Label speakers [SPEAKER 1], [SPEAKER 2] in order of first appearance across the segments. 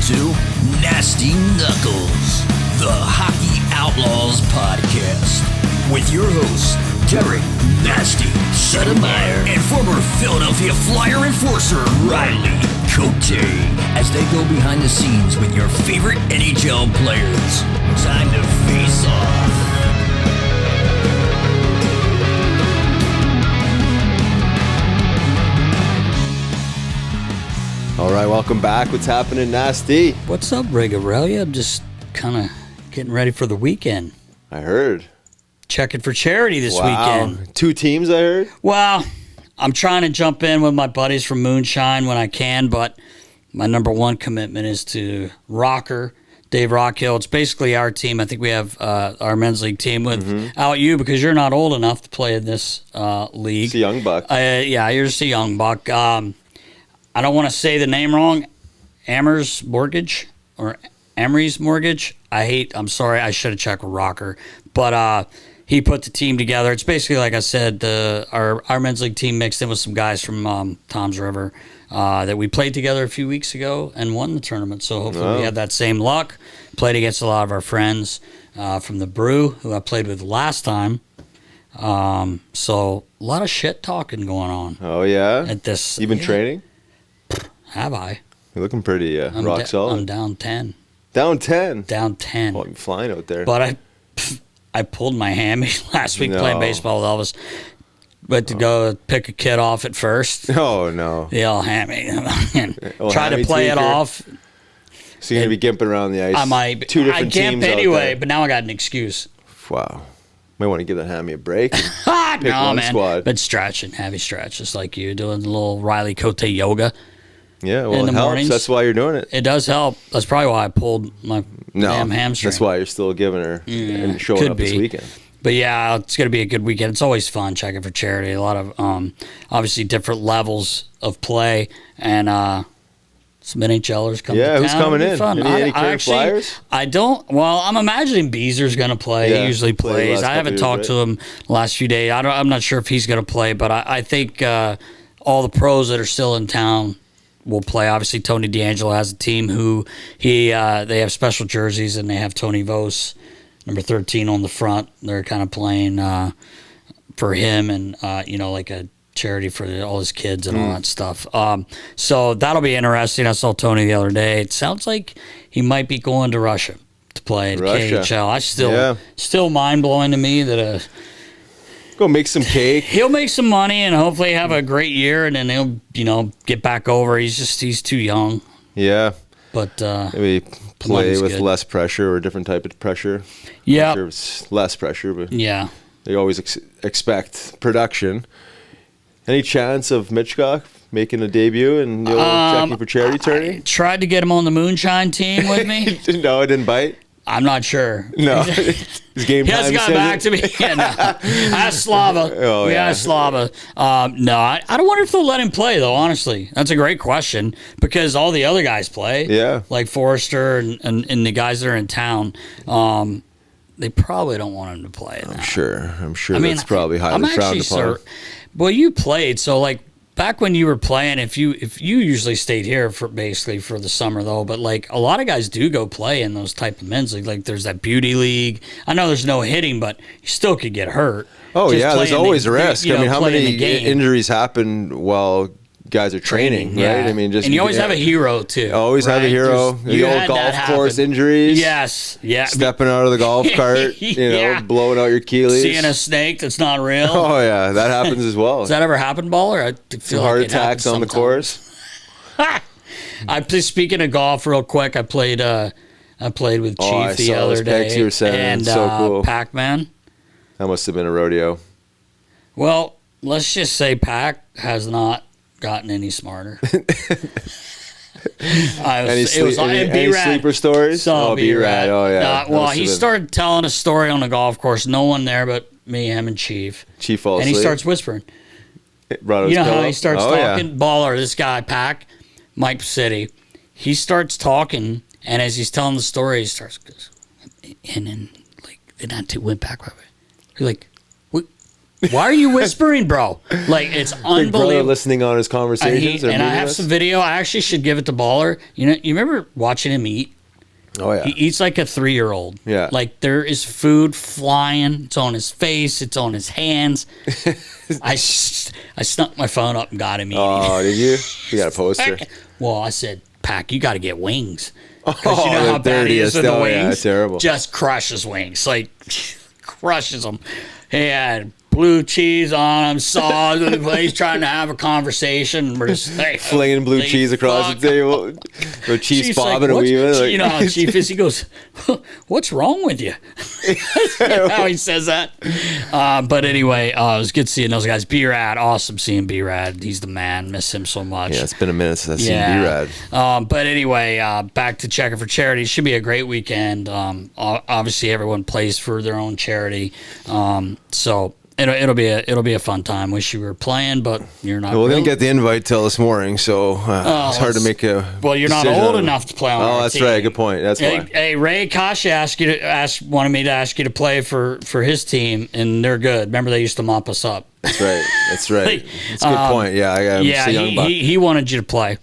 [SPEAKER 1] to Nasty Knuckles, the Hockey Outlaws podcast, with your hosts, Derek Nasty Sotomayor and former Philadelphia Flyer enforcer, Riley Cote, as they go behind the scenes with your favorite NHL players. Time to face off.
[SPEAKER 2] All right, welcome back. What's happening, Nasty?
[SPEAKER 3] What's up, Rigarelli? I'm just kind of getting ready for the weekend.
[SPEAKER 2] I heard.
[SPEAKER 3] Checking for charity this weekend.
[SPEAKER 2] 2 teams, I heard?
[SPEAKER 3] Well, I'm trying to jump in with my buddies from Moonshine when I can, but my number one commitment is to Rocker, Dave Rockhill. It's basically our team. I think we have our men's league team without you because you're not old enough to play in this league.
[SPEAKER 2] It's a young buck.
[SPEAKER 3] Yeah, you're just a young buck. I don't want to say the name wrong. Amherst Mortgage or Emery's Mortgage. I'm sorry. I should have checked with Rocker. But he put the team together. It's basically, like I said, our men's league team mixed in with some guys from Tom's River that we played together a few weeks ago and won the tournament. So hopefully we have that same luck. Played against a lot of our friends from the Brew, who I played with last time. So a lot of shit talking going on.
[SPEAKER 2] Oh, yeah?
[SPEAKER 3] At this,
[SPEAKER 2] You've been training?
[SPEAKER 3] Have I?
[SPEAKER 2] You're looking pretty rock solid.
[SPEAKER 3] I'm down 10.
[SPEAKER 2] Down 10?
[SPEAKER 3] Down 10.
[SPEAKER 2] Oh, I'm flying out there.
[SPEAKER 3] But I pulled my hammy last week playing baseball with Elvis. Went to go pick a kid off at first.
[SPEAKER 2] Oh, no.
[SPEAKER 3] The old hammy. Tried to play it off.
[SPEAKER 2] So you're going to be gimping around the ice?
[SPEAKER 3] I might.
[SPEAKER 2] 2 different teams
[SPEAKER 3] anyway, but now I got an excuse.
[SPEAKER 2] Wow. Might want to give that hammy a break and pick one squad.
[SPEAKER 3] Been stretching, heavy stretch, just like you, doing a little Riley Cote yoga.
[SPEAKER 2] Yeah, well,
[SPEAKER 3] in the
[SPEAKER 2] it helps.
[SPEAKER 3] Mornings.
[SPEAKER 2] That's why you're doing it.
[SPEAKER 3] It does help. That's probably why I pulled my damn hamstring.
[SPEAKER 2] That's why you're still giving her and showing up this weekend.
[SPEAKER 3] But yeah, it's going to be a good weekend. It's always fun checking for charity. A lot of obviously different levels of play and some NHLers coming to town.
[SPEAKER 2] Yeah, who's coming in?
[SPEAKER 3] Fun.
[SPEAKER 2] Any current Flyers?
[SPEAKER 3] I don't. Well, I'm imagining Beezer's going to play.
[SPEAKER 2] Yeah,
[SPEAKER 3] he usually plays. I haven't talked to him the last few days. I'm not sure if he's going to play, but I think all the pros that are still in town will play. Obviously, Tony DeAngelo has a team who they have special jerseys, and they have Tony Vos, number 13, on the front. They're kind of playing for him and, like a charity for all his kids and all that stuff. So that'll be interesting. I saw Tony the other day. It sounds like he might be going to Russia to play at KHL. I still mind-blowing to me that
[SPEAKER 2] go make some cake.
[SPEAKER 3] He'll make some money and hopefully have a great year, and then he'll, get back over. He's too young.
[SPEAKER 2] Yeah.
[SPEAKER 3] But
[SPEAKER 2] maybe play with
[SPEAKER 3] good.
[SPEAKER 2] less pressure or a different type of pressure.
[SPEAKER 3] Yeah.
[SPEAKER 2] I'm sure it's less pressure, but
[SPEAKER 3] yeah,
[SPEAKER 2] they always expect production. Any chance of Michkov making a debut and checking for charity tourney?
[SPEAKER 3] I tried to get him on the Moonshine team with me.
[SPEAKER 2] No, it didn't bite.
[SPEAKER 3] I'm not sure.
[SPEAKER 2] No. His game
[SPEAKER 3] he
[SPEAKER 2] time
[SPEAKER 3] hasn't got back to me. Yeah, no. Ask Slava. We asked Slava. No, I don't wonder if they'll let him play, though, honestly. That's a great question because all the other guys play.
[SPEAKER 2] Yeah. Like
[SPEAKER 3] Forrester and the guys that are in town. They probably don't want him to play.
[SPEAKER 2] I'm sure that's probably highly frowned upon.
[SPEAKER 3] Well, you played, so like back when you were playing, if you usually stayed here for basically for the summer though, but like a lot of guys do go play in those type of men's league. Like there's that beauty league. I know there's no hitting, but you still could get hurt.
[SPEAKER 2] Oh yeah, there's always a risk. I mean, how many injuries happen while guys are training, right?
[SPEAKER 3] Yeah.
[SPEAKER 2] I mean,
[SPEAKER 3] and you always have a hero too.
[SPEAKER 2] Always have a hero. The old golf course injuries.
[SPEAKER 3] Yes, yeah.
[SPEAKER 2] Stepping out of the golf cart, blowing out your Achilles.
[SPEAKER 3] Seeing a snake that's not real.
[SPEAKER 2] Oh yeah, that happens as well.
[SPEAKER 3] Does that ever happen, Baller? I feel
[SPEAKER 2] heart
[SPEAKER 3] like
[SPEAKER 2] attacks on the course.
[SPEAKER 3] Speaking of golf, real quick, I played with Chief the other day.
[SPEAKER 2] You were saying.
[SPEAKER 3] And
[SPEAKER 2] so cool.
[SPEAKER 3] Pac-Man.
[SPEAKER 2] That must have been a rodeo.
[SPEAKER 3] Well, let's just say Pac has not gotten any smarter.
[SPEAKER 2] Any sleeper stories?
[SPEAKER 3] So B-Rad.
[SPEAKER 2] Oh yeah.
[SPEAKER 3] Well, he started telling a story on the golf course. No one there but me, him, and Chief.
[SPEAKER 2] Chief falls asleep.
[SPEAKER 3] And he starts whispering.
[SPEAKER 2] You know
[SPEAKER 3] how he starts talking? Yeah. Baller, this guy, Pac, Mike City. He starts talking, and as he's telling the story, he starts, and then like the not two went back. He's like, Why are you whispering, bro? Like, it's
[SPEAKER 2] Big brother
[SPEAKER 3] unbelievable.
[SPEAKER 2] listening on his conversations.
[SPEAKER 3] And I have some video. I actually should give it to Baller. You remember watching him eat?
[SPEAKER 2] Oh, yeah.
[SPEAKER 3] He eats like a 3-year-old.
[SPEAKER 2] Yeah.
[SPEAKER 3] Like, there is food flying. It's on his face. It's on his hands. I snuck my phone up and got him eating.
[SPEAKER 2] Oh, did you? You got a poster.
[SPEAKER 3] Well, I said, Pack, you got to get wings. Because
[SPEAKER 2] Oh,
[SPEAKER 3] you know how bad he is with the wings?
[SPEAKER 2] Yeah, terrible.
[SPEAKER 3] Just crushes wings. Like, crushes them. He had blue cheese on him, sauce. He's trying to have a conversation. We're just
[SPEAKER 2] flinging blue cheese across the table. With cheese
[SPEAKER 3] Chief's
[SPEAKER 2] bobbing
[SPEAKER 3] like,
[SPEAKER 2] and weaving. Like,
[SPEAKER 3] you know how Chief is? He goes, "What's wrong with you?" How he says that. But anyway, it was good seeing those guys. B-Rad, awesome seeing B-Rad. He's the man. Miss him so much.
[SPEAKER 2] Yeah, it's been a minute since I've seen B-Rad.
[SPEAKER 3] But anyway, back to Checking for Charity. Should be a great weekend. Obviously, everyone plays for their own charity. So it'll be a fun time. Wish you were playing, but you're not.
[SPEAKER 2] Well, we didn't get the invite till this morning, so it's hard to make a.
[SPEAKER 3] Well, you're not
[SPEAKER 2] decision
[SPEAKER 3] old
[SPEAKER 2] on it.
[SPEAKER 3] enough to play on.
[SPEAKER 2] Oh,
[SPEAKER 3] our
[SPEAKER 2] that's
[SPEAKER 3] team.
[SPEAKER 2] right. Good point. That's why.
[SPEAKER 3] Hey, Ray Kasha wanted me to ask you to play for his team, and they're good. Remember, they used to mop us up.
[SPEAKER 2] That's right. That's right. That's a good point. Yeah, I'm just a young buck.
[SPEAKER 3] he wanted you to play.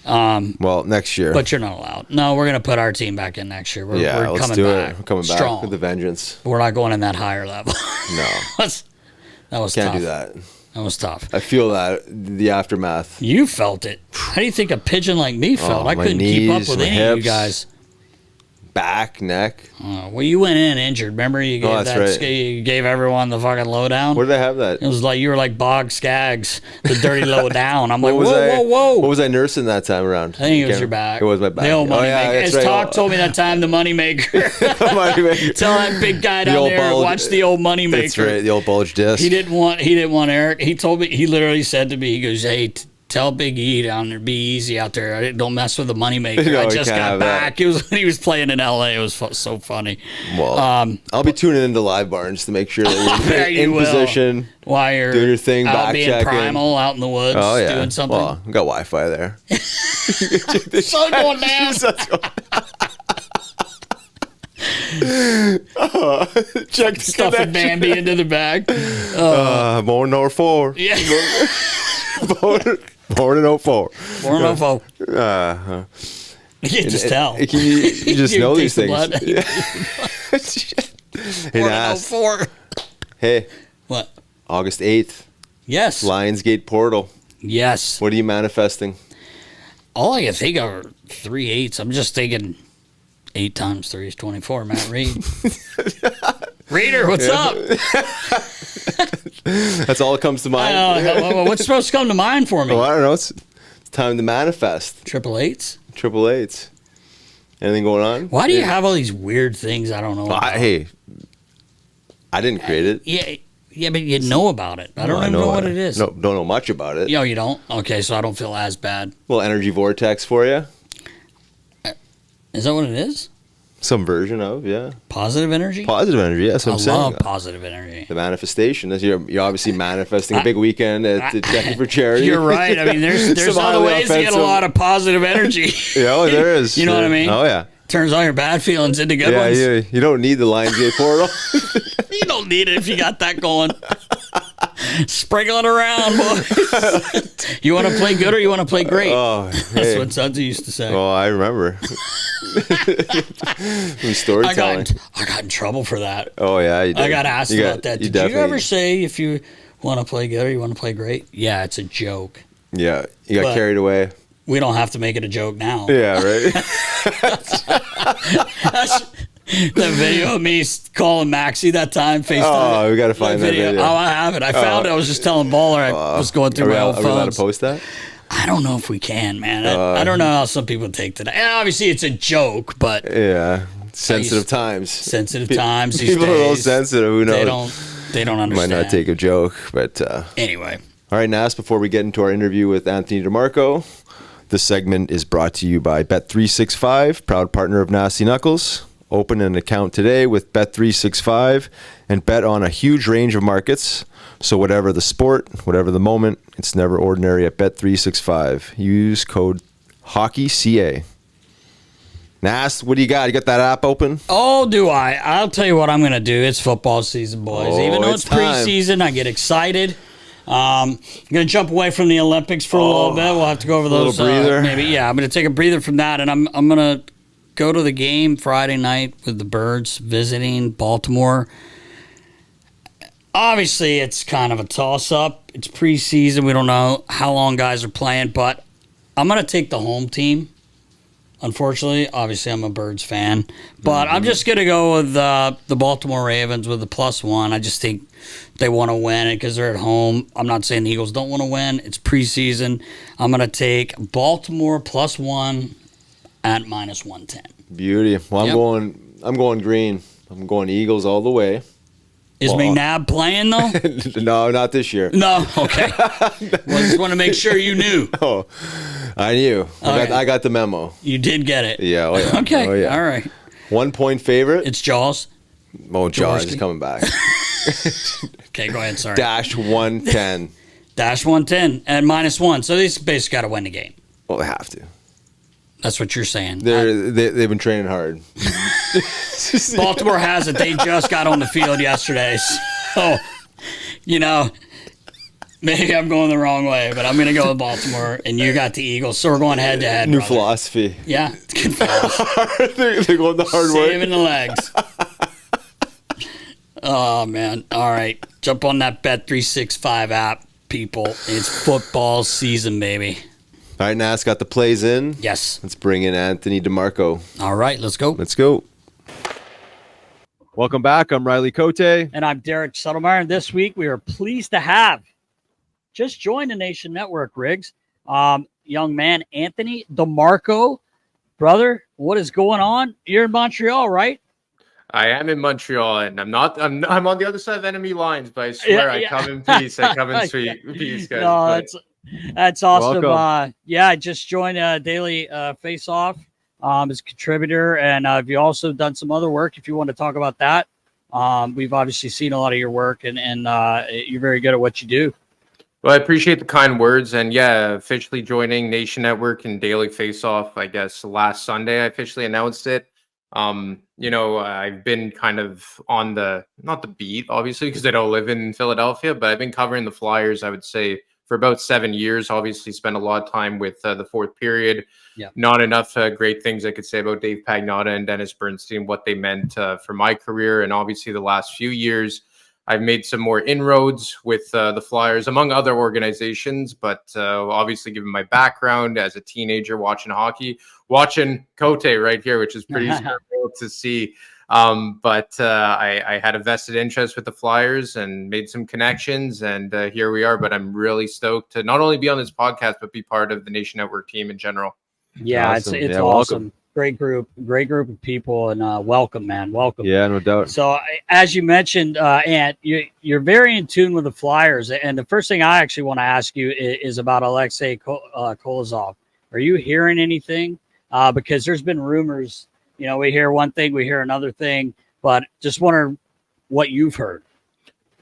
[SPEAKER 2] Well, next year.
[SPEAKER 3] But you're not allowed. No, we're going to put our team back in next year. We're
[SPEAKER 2] let's
[SPEAKER 3] coming
[SPEAKER 2] do
[SPEAKER 3] back.
[SPEAKER 2] it. We're coming back
[SPEAKER 3] strong.
[SPEAKER 2] with a vengeance.
[SPEAKER 3] We're not going in that higher level.
[SPEAKER 2] No.
[SPEAKER 3] That was
[SPEAKER 2] Can't
[SPEAKER 3] tough.
[SPEAKER 2] do that.
[SPEAKER 3] That was tough.
[SPEAKER 2] I feel that, the aftermath.
[SPEAKER 3] You felt it. How do you think a pigeon like me felt? I
[SPEAKER 2] my
[SPEAKER 3] couldn't keep up
[SPEAKER 2] knees,
[SPEAKER 3] with
[SPEAKER 2] my
[SPEAKER 3] any of you
[SPEAKER 2] hips.
[SPEAKER 3] guys.
[SPEAKER 2] Back, neck.
[SPEAKER 3] Well, you went in injured. Remember, you gave
[SPEAKER 2] that's right.
[SPEAKER 3] You gave everyone the fucking lowdown.
[SPEAKER 2] Where did I have that?
[SPEAKER 3] It was like you were like Bog Skaggs, the dirty lowdown. I'm like,
[SPEAKER 2] What was
[SPEAKER 3] whoa.
[SPEAKER 2] What was I nursing that time around?
[SPEAKER 3] I think it was your back.
[SPEAKER 2] It was my back.
[SPEAKER 3] The old money maker.
[SPEAKER 2] that's
[SPEAKER 3] As
[SPEAKER 2] right.
[SPEAKER 3] Talk told me that time, the money maker.
[SPEAKER 2] Moneymaker.
[SPEAKER 3] Tell that big guy
[SPEAKER 2] The
[SPEAKER 3] down
[SPEAKER 2] old
[SPEAKER 3] there
[SPEAKER 2] bulge-
[SPEAKER 3] watch the old money maker.
[SPEAKER 2] That's right. The old bulge disc.
[SPEAKER 3] He didn't want Eric. He told me, he literally said to me, he goes, "Hey, tell Big E down there, be easy out there. Don't mess with the moneymaker."
[SPEAKER 2] No,
[SPEAKER 3] I
[SPEAKER 2] you
[SPEAKER 3] just
[SPEAKER 2] can't
[SPEAKER 3] got
[SPEAKER 2] have
[SPEAKER 3] back. It was when he was playing in L.A. It was so funny.
[SPEAKER 2] Well, I'll be tuning into Live Barns to make sure that
[SPEAKER 3] Yeah,
[SPEAKER 2] you're in
[SPEAKER 3] you will.
[SPEAKER 2] position.
[SPEAKER 3] While you're
[SPEAKER 2] doing your thing,
[SPEAKER 3] out
[SPEAKER 2] back
[SPEAKER 3] being
[SPEAKER 2] checking.
[SPEAKER 3] primal, out in the woods,
[SPEAKER 2] Oh yeah,
[SPEAKER 3] doing something.
[SPEAKER 2] Well, I got Wi-Fi there.
[SPEAKER 3] Sun going down.
[SPEAKER 2] Check the
[SPEAKER 3] Stuffing
[SPEAKER 2] connection.
[SPEAKER 3] Bambi into the bag.
[SPEAKER 2] Born in 04.
[SPEAKER 3] Yeah.
[SPEAKER 2] Born in 04.
[SPEAKER 3] Born on phone.
[SPEAKER 2] Uh,
[SPEAKER 3] You can just tell.
[SPEAKER 2] you just
[SPEAKER 3] You
[SPEAKER 2] know
[SPEAKER 3] taste
[SPEAKER 2] these
[SPEAKER 3] the
[SPEAKER 2] things.
[SPEAKER 3] blood.
[SPEAKER 2] Hey,
[SPEAKER 3] Born on
[SPEAKER 2] Nas.
[SPEAKER 3] 04.
[SPEAKER 2] Hey,
[SPEAKER 3] What?
[SPEAKER 2] August 8th,
[SPEAKER 3] Yes.
[SPEAKER 2] Lionsgate Portal.
[SPEAKER 3] Yes.
[SPEAKER 2] What are you manifesting?
[SPEAKER 3] All I can think of are 3 8s. I'm just thinking 8 times 3 is 24. Matt Reed. Reader, what's up?
[SPEAKER 2] That's all that comes to mind.
[SPEAKER 3] What's supposed to come to mind for me?
[SPEAKER 2] Well, I don't know. It's time to manifest.
[SPEAKER 3] Triple eights?
[SPEAKER 2] Triple eights. Anything going on?
[SPEAKER 3] Why do you have all these weird things I don't know about?
[SPEAKER 2] Hey, I didn't create it.
[SPEAKER 3] Yeah, but you know about it. I don't even know what it is.
[SPEAKER 2] No, don't know much about it.
[SPEAKER 3] You don't? Okay, so I don't feel as bad.
[SPEAKER 2] Little energy vortex for you.
[SPEAKER 3] Is that what it is?
[SPEAKER 2] Some version of, yeah.
[SPEAKER 3] Positive energy?
[SPEAKER 2] Positive energy, yeah, that's what I'm saying.
[SPEAKER 3] I love positive energy.
[SPEAKER 2] The manifestation. You're obviously manifesting a big weekend at the Checking for Charity.
[SPEAKER 3] You're right. I mean, there's
[SPEAKER 2] Some
[SPEAKER 3] other
[SPEAKER 2] highly
[SPEAKER 3] ways to get a
[SPEAKER 2] offensive-
[SPEAKER 3] lot of positive energy.
[SPEAKER 2] Yeah, there is.
[SPEAKER 3] You know what I mean?
[SPEAKER 2] Oh, yeah.
[SPEAKER 3] Turns all your bad feelings into good ones.
[SPEAKER 2] Yeah, you don't need the Lionsgate Portal.
[SPEAKER 3] You don't need it if you got that going. Sprinkle it around, boys. You want to play good or you want to play great?
[SPEAKER 2] Oh,
[SPEAKER 3] That's
[SPEAKER 2] hey.
[SPEAKER 3] what Sudsy used to say.
[SPEAKER 2] Oh, I remember. Storytelling.
[SPEAKER 3] I got in trouble for that.
[SPEAKER 2] Oh, yeah, you did.
[SPEAKER 3] I got asked about that. Did you
[SPEAKER 2] definitely-
[SPEAKER 3] ever say if you want to play good or you want to play great? Yeah, it's a joke.
[SPEAKER 2] Yeah, you got
[SPEAKER 3] But-
[SPEAKER 2] carried away.
[SPEAKER 3] We don't have to make it a joke now.
[SPEAKER 2] Yeah, right?
[SPEAKER 3] The video of me calling Maxie that time, FaceTime.
[SPEAKER 2] Oh, we got to find that video.
[SPEAKER 3] Oh, I have it. I found it. I was just telling Baller. I was going through my old
[SPEAKER 2] Are we allowed
[SPEAKER 3] phones.
[SPEAKER 2] to post that?
[SPEAKER 3] I don't know if we can, man. I don't know how some people take to that. And obviously, it's a joke, but
[SPEAKER 2] Yeah. Sensitive times.
[SPEAKER 3] sensitive times these
[SPEAKER 2] People are a little
[SPEAKER 3] days.
[SPEAKER 2] sensitive. Who knows?
[SPEAKER 3] They don't
[SPEAKER 2] Might
[SPEAKER 3] understand.
[SPEAKER 2] not take a joke, but
[SPEAKER 3] Anyway,
[SPEAKER 2] all right, Nas, before we get into our interview with Anthony DeMarco, this segment is brought to you by Bet365, proud partner of Nasty Knuckles. Open an account today with Bet365 and bet on a huge range of markets. So whatever the sport, whatever the moment, it's never ordinary at Bet365. Use code HOCKEYCA. Nas, what do you got? You got that app open?
[SPEAKER 3] Oh, do I? I'll tell you what I'm going to do. It's football season, boys. Even though it's preseason, I get excited. I'm going to jump away from the Olympics for a little bit. We'll have to go over those. Maybe, yeah. I'm going to take a breather from that, and I'm going to go to the game Friday night with the Birds visiting Baltimore. Obviously, it's kind of a toss-up. It's preseason. We don't know how long guys are playing, but I'm going to take the home team. Unfortunately, obviously, I'm a Birds fan. But I'm just going to go with the Baltimore Ravens with the +1. I just think they want to win it because they're at home. I'm not saying the Eagles don't want to win. It's preseason. I'm going to take Baltimore +1 at -110.
[SPEAKER 2] Beauty. Well, I'm going green. I'm going Eagles all the way.
[SPEAKER 3] Is McNabb playing, though?
[SPEAKER 2] No, not this year.
[SPEAKER 3] No? Okay. Well, just want to make sure you knew.
[SPEAKER 2] Oh, I knew. I got the memo.
[SPEAKER 3] You did get it.
[SPEAKER 2] Yeah. Oh, yeah.
[SPEAKER 3] Okay.
[SPEAKER 2] Oh, yeah.
[SPEAKER 3] All right.
[SPEAKER 2] 1 point favorite.
[SPEAKER 3] It's Jaws.
[SPEAKER 2] Oh, Jaws is coming back.
[SPEAKER 3] Okay, go ahead. Sorry.
[SPEAKER 2] -110.
[SPEAKER 3] -110 at -1. So they basically got to win the game.
[SPEAKER 2] Well, they have to.
[SPEAKER 3] That's what you're saying.
[SPEAKER 2] They've been training hard.
[SPEAKER 3] Baltimore has it. They just got on the field yesterday. So, maybe I'm going the wrong way, but I'm going to go with Baltimore, and you got the Eagles. So we're going head-to-head.
[SPEAKER 2] New philosophy.
[SPEAKER 3] Yeah, it's good philosophy.
[SPEAKER 2] They're going the hard way.
[SPEAKER 3] Saving the legs. Oh, man. All right. Jump on that Bet365 app, people. It's football season, baby.
[SPEAKER 2] All right, Nas got the plays in.
[SPEAKER 3] Yes.
[SPEAKER 2] Let's bring in Anthony DeMarco.
[SPEAKER 3] All right, let's go.
[SPEAKER 2] Let's go. Welcome back. I'm Riley Cote.
[SPEAKER 3] And I'm Derek Settlemeyer. And this week we are pleased to have just joined the Nation Network, Riggs. Young man, Anthony DeMarco. Brother, what is going on? You're in Montreal, right?
[SPEAKER 4] I am in Montreal, and I'm on the other side of enemy lines, but I swear I come in peace. I come in peace, guys.
[SPEAKER 3] No, that's awesome.
[SPEAKER 2] Welcome.
[SPEAKER 3] I just joined Daily Faceoff as a contributor, and you also done some other work if you want to talk about that. We've obviously seen a lot of your work, and you're very good at what you do.
[SPEAKER 4] Well, I appreciate the kind words, and officially joining Nation Network and Daily Faceoff, I guess last Sunday I officially announced it. I've been kind of on not the beat, obviously, because I don't live in Philadelphia, but I've been covering the Flyers, I would say, for about 7 years. Obviously, spent a lot of time with the fourth period.
[SPEAKER 3] Yeah.
[SPEAKER 4] Not enough great things I could say about Dave Pagnotta and Dennis Bernstein, what they meant for my career. And obviously, the last few years, I've made some more inroads with the Flyers, among other organizations. But obviously, given my background as a teenager watching hockey, watching Cote right here, which is pretty surreal to see. But I had a vested interest with the Flyers and made some connections, and here we are. But I'm really stoked to not only be on this podcast, but be part of the Nation Network team in general.
[SPEAKER 3] Yeah,
[SPEAKER 2] awesome.
[SPEAKER 3] It's
[SPEAKER 2] awesome.
[SPEAKER 3] Welcome. Great group of people, and welcome, man. Welcome.
[SPEAKER 2] Yeah, no doubt.
[SPEAKER 3] So, as you mentioned, Ant, you're very in tune with the Flyers, and the first thing I actually want to ask you is about Alexei Kolosov. Are you hearing anything? Because there's been rumors. We hear one thing, we hear another thing, but just wonder what you've heard.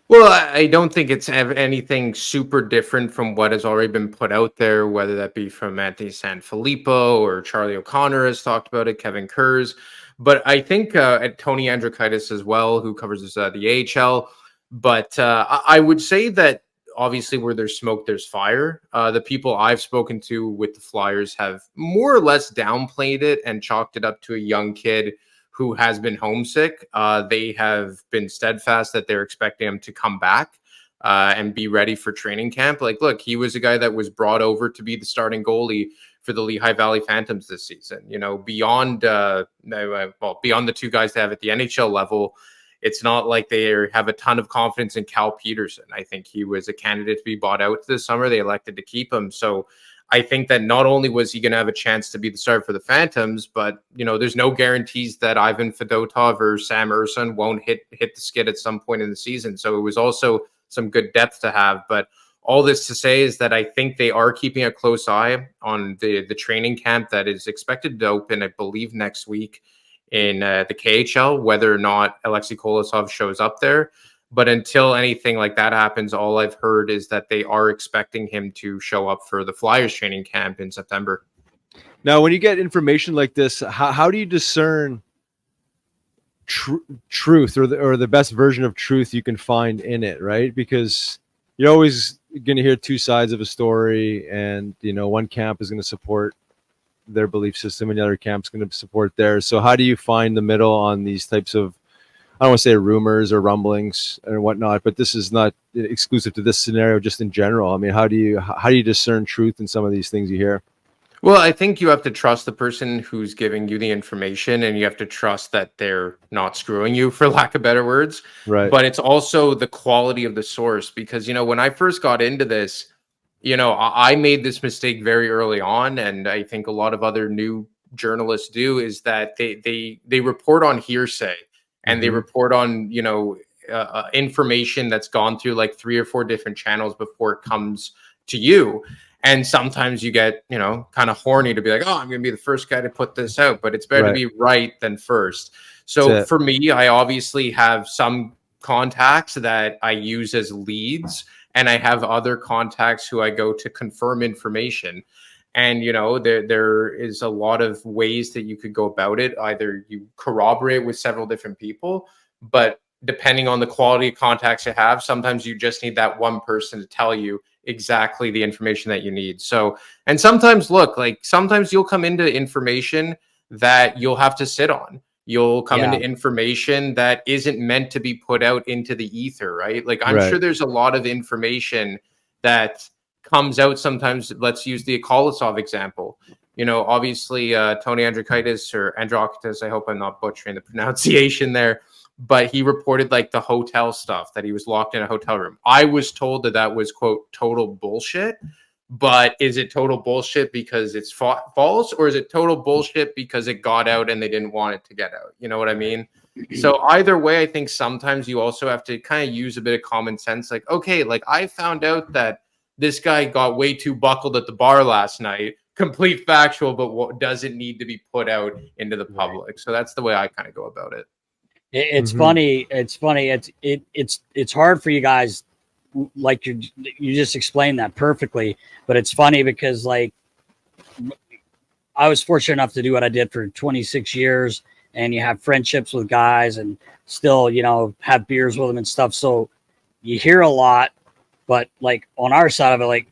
[SPEAKER 4] Well, I don't think it's anything super different from what has already been put out there, whether that be from Anthony Sanfilippo or Charlie O'Connor has talked about it, Kevin Kurz. But I think Tony Androkaitis as well, who covers the AHL. But I would say that obviously where there's smoke, there's fire. The people I've spoken to with the Flyers have more or less downplayed it and chalked it up to a young kid who has been homesick. They have been steadfast that they're expecting him to come back and be ready for training camp. Like, look, he was a guy that was brought over to be the starting goalie for the Lehigh Valley Phantoms this season. Beyond beyond the two guys they have at the NHL level, it's not like they have a ton of confidence in Cal Peterson. I think he was a candidate to be bought out this summer. They elected to keep him. So I think that not only was he going to have a chance to be the starter for the Phantoms, but, there's no guarantees that Ivan Fedotov or Sam Urson won't hit the skid at some point in the season. So it was also some good depth to have. But all this to say is that I think they are keeping a close eye on the training camp that is expected to open, I believe, next week in the KHL, whether or not Alexei Kolosov shows up there. But until anything like that happens, all I've heard is that they are expecting him to show up for the Flyers training camp in September.
[SPEAKER 2] Now, when you get information like this, how do you discern truth or the best version of truth you can find in it, right? Because you're always going to hear two sides of a story, and one camp is going to support their belief system and the other camp's going to support theirs. So how do you find the middle on these types of, I don't want to say rumors or rumblings and whatnot, but this is not exclusive to this scenario, just in general. I mean, how do you discern truth in some of these things you hear?
[SPEAKER 4] Well, I think you have to trust the person who's giving you the information, and you have to trust that they're not screwing you, for lack of better words.
[SPEAKER 2] Right.
[SPEAKER 4] But it's also the quality of the source, because, when I first got into this, I made this mistake very early on, and I think a lot of other new journalists do, is that they report on hearsay, and they report on, information that's gone through like 3 or 4 different channels before it comes to you. And sometimes you get, kind of horny to be like, oh, I'm going to be the first guy to put this out, but it's better to be right than first. So for me, I obviously have some contacts that I use as leads, and I have other contacts who I go to confirm information. And, there is a lot of ways that you could go about it. Either you corroborate with several different people, but depending on the quality of contacts you have, sometimes you just need that one person to tell you exactly the information that you need. So, and sometimes sometimes you'll come into information that you'll have to sit on. You'll come into information that isn't meant to be put out into the ether, right? Like, I'm sure there's a lot of information that comes out sometimes. Let's use the Kolosov example. Obviously, Tony Androkaitis or Androkaitis, I hope I'm not butchering the pronunciation there, but he reported like the hotel stuff, that he was locked in a hotel room. I was told that was, quote, total bullshit. But is it total bullshit because it's false, or is it total bullshit because it got out and they didn't want it to get out? You know what I mean? So either way, I think sometimes you also have to kind of use a bit of common sense. Like, okay, like I found out that this guy got way too buckled at the bar last night. Complete factual, but what doesn't need to be put out into the public. So that's the way I kind of go about it.
[SPEAKER 3] It's funny. It's funny. It's hard for you guys. Like you just explained that perfectly, but it's funny because like I was fortunate enough to do what I did for 26 years, and you have friendships with guys and still, have beers with them and stuff. So you hear a lot, but like on our side of it, like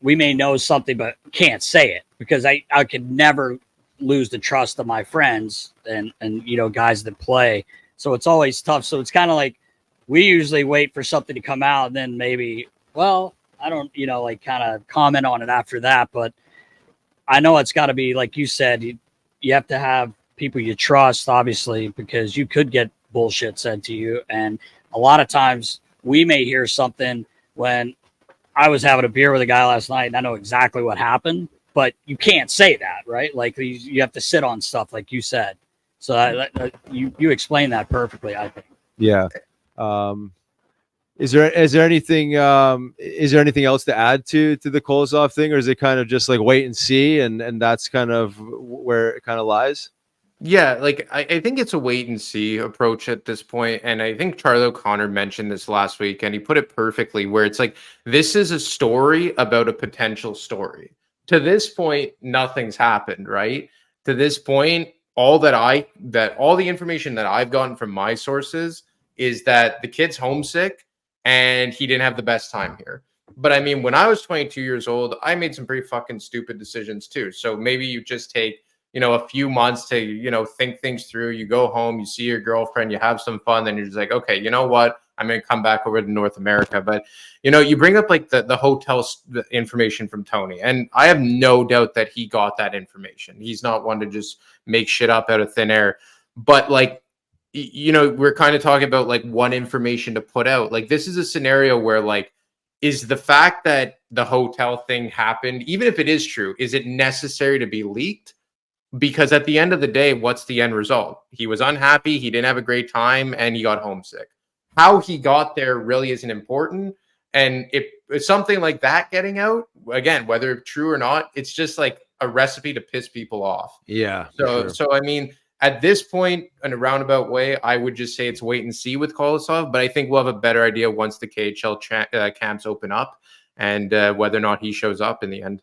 [SPEAKER 3] we may know something, but can't say it because I could never lose the trust of my friends and guys that play. So it's always tough. So it's kind of like, we usually wait for something to come out and then maybe, well, I don't, kind of comment on it after that. But I know it's got to be, like you said, you have to have people you trust, obviously, because you could get bullshit said to you. And a lot of times we may hear something when I was having a beer with a guy last night and I know exactly what happened, but you can't say that, right? Like you have to sit on stuff like you said. So you explained that perfectly, I think.
[SPEAKER 2] Yeah. Is there anything else to add to the Kolosov thing, or is it kind of just like wait and see and that's kind of where it kind of lies?
[SPEAKER 4] Yeah, like I think it's a wait and see approach at this point. And I think Charlie O'Connor mentioned this last week, and he put it perfectly, where it's like, this is a story about a potential story. To this point, nothing's happened, right? To this point, all the information that I've gotten from my sources is that the kid's homesick and he didn't have the best time here. But I mean, when I was 22 years old, I made some pretty fucking stupid decisions too. So maybe you just take, a few months to, think things through. You go home, you see your girlfriend, you have some fun, then you're just like, okay, you know what? I'm going to come back over to North America. But, you bring up like the hotel information from Tony, and I have no doubt that he got that information. He's not one to just make shit up out of thin air. But like, we're kind of talking about like one information to put out. Like, this is a scenario where like, is the fact that the hotel thing happened, even if it is true, is it necessary to be leaked? Because at the end of the day, what's the end result? He was unhappy, he didn't have a great time, and he got homesick. How he got there really isn't important. And if it's something like that getting out, again, whether true or not, it's just like a recipe to piss people off.
[SPEAKER 2] Yeah.
[SPEAKER 4] So I mean, at this point, in a roundabout way, I would just say it's wait and see with Kolosov. But I think we'll have a better idea once the KHL camps open up and whether or not he shows up in the end.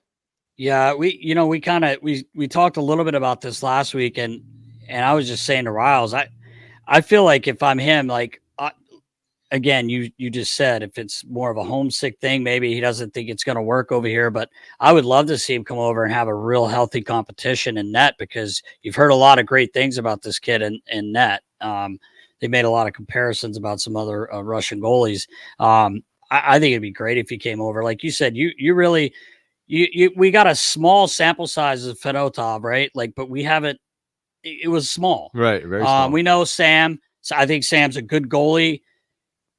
[SPEAKER 3] Yeah, we kind of we talked a little bit about this last week, and I was just saying to Riles, I feel like if I'm him, like again, you just said if it's more of a homesick thing, maybe he doesn't think it's going to work over here. But I would love to see him come over and have a real healthy competition in net, because you've heard a lot of great things about this kid in net. They made a lot of comparisons about some other Russian goalies. I think it'd be great if he came over. Like you said, you really we got a small sample size of Fedotov, right? Like, but we haven't. It was small,
[SPEAKER 2] Right? Very small.
[SPEAKER 3] We know Sam. So I think Sam's a good goalie.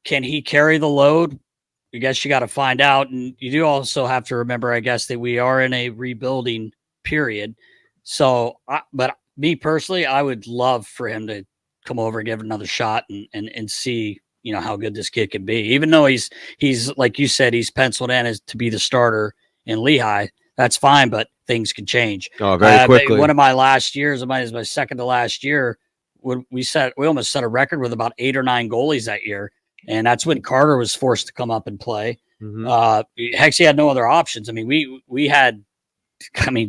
[SPEAKER 3] Can he carry the load? I guess you got to find out. And you do also have to remember, I guess, that we are in a rebuilding period. So, but me personally, I would love for him to come over and give it another shot and see, how good this kid can be. Even though he's like you said, he's penciled in as to be the starter in Lehigh. That's fine, but things can change.
[SPEAKER 2] Oh, very quickly.
[SPEAKER 3] One of my last years, my second to last year, when we almost set a record with about 8 or 9 goalies that year. And that's when Carter was forced to come up and play. Heck, he had no other options. I mean, we had so many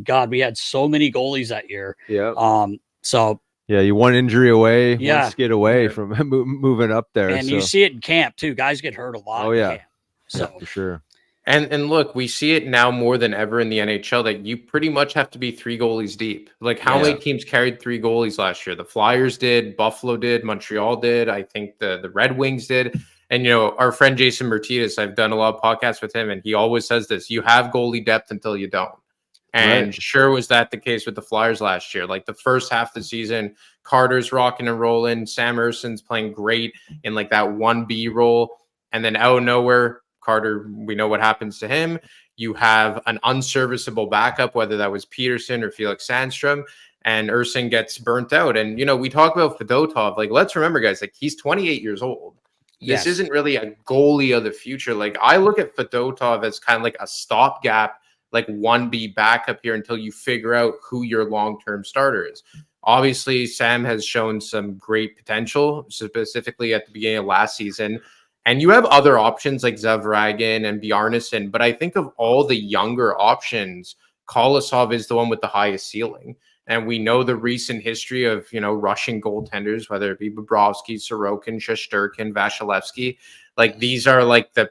[SPEAKER 3] goalies that year.
[SPEAKER 2] Yeah.
[SPEAKER 3] So
[SPEAKER 2] yeah, you one injury away, one skid away from moving up there.
[SPEAKER 3] And you see it in camp too. Guys get hurt a lot.
[SPEAKER 2] Oh yeah.
[SPEAKER 3] In camp. So
[SPEAKER 2] yeah, for sure.
[SPEAKER 4] And look, we see it now more than ever in the NHL that you pretty much have to be 3 goalies deep. Like how many teams carried 3 goalies last year? The Flyers did, Buffalo did, Montreal did. I think the Red Wings did. And, our friend Jason Martinez, I've done a lot of podcasts with him, and he always says this: you have goalie depth until you don't. And sure was that the case with the Flyers last year. Like the first half of the season, Carter's rocking and rolling. Sam Erson's playing great in like that 1B role. And then out of nowhere, Carter, we know what happens to him. You have an unserviceable backup, whether that was Peterson or Felix Sandstrom, and Erson gets burnt out. And, we talk about Fedotov. Like, let's remember, guys, like he's 28 years old. This isn't really a goalie of the future. Like, I look at Fedotov as kind of like a stopgap, like 1B backup here until you figure out who your long-term starter is. Obviously, Sam has shown some great potential, specifically at the beginning of last season. And you have other options like Zavragin and Bjarnason, but I think of all the younger options, Kolosov is the one with the highest ceiling. And we know the recent history of, Russian goaltenders, whether it be Bobrovsky, Sorokin, Shesterkin, Vasilevsky. Like these are like the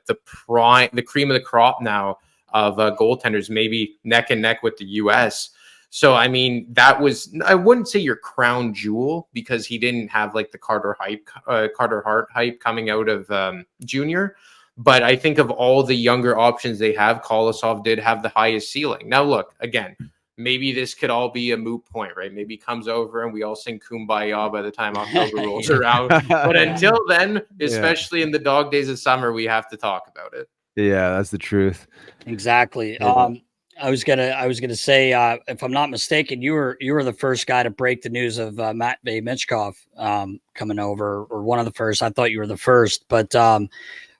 [SPEAKER 4] cream of the crop now of goaltenders, maybe neck and neck with the U.S. So, I mean, that was, I wouldn't say your crown jewel because he didn't have like the Carter Hart hype coming out of junior. But I think of all the younger options they have, Kolosov did have the highest ceiling. Now, look, again, maybe this could all be a moot point, right? Maybe he comes over and we all sing Kumbaya by the time October rolls around. But until then, especially in the dog days of summer, we have to talk about it.
[SPEAKER 2] Yeah, that's the truth.
[SPEAKER 3] Exactly. I was gonna say, if I'm not mistaken, you were the first guy to break the news of Matvei Michkov coming over, or one of the first. I thought you were the first, but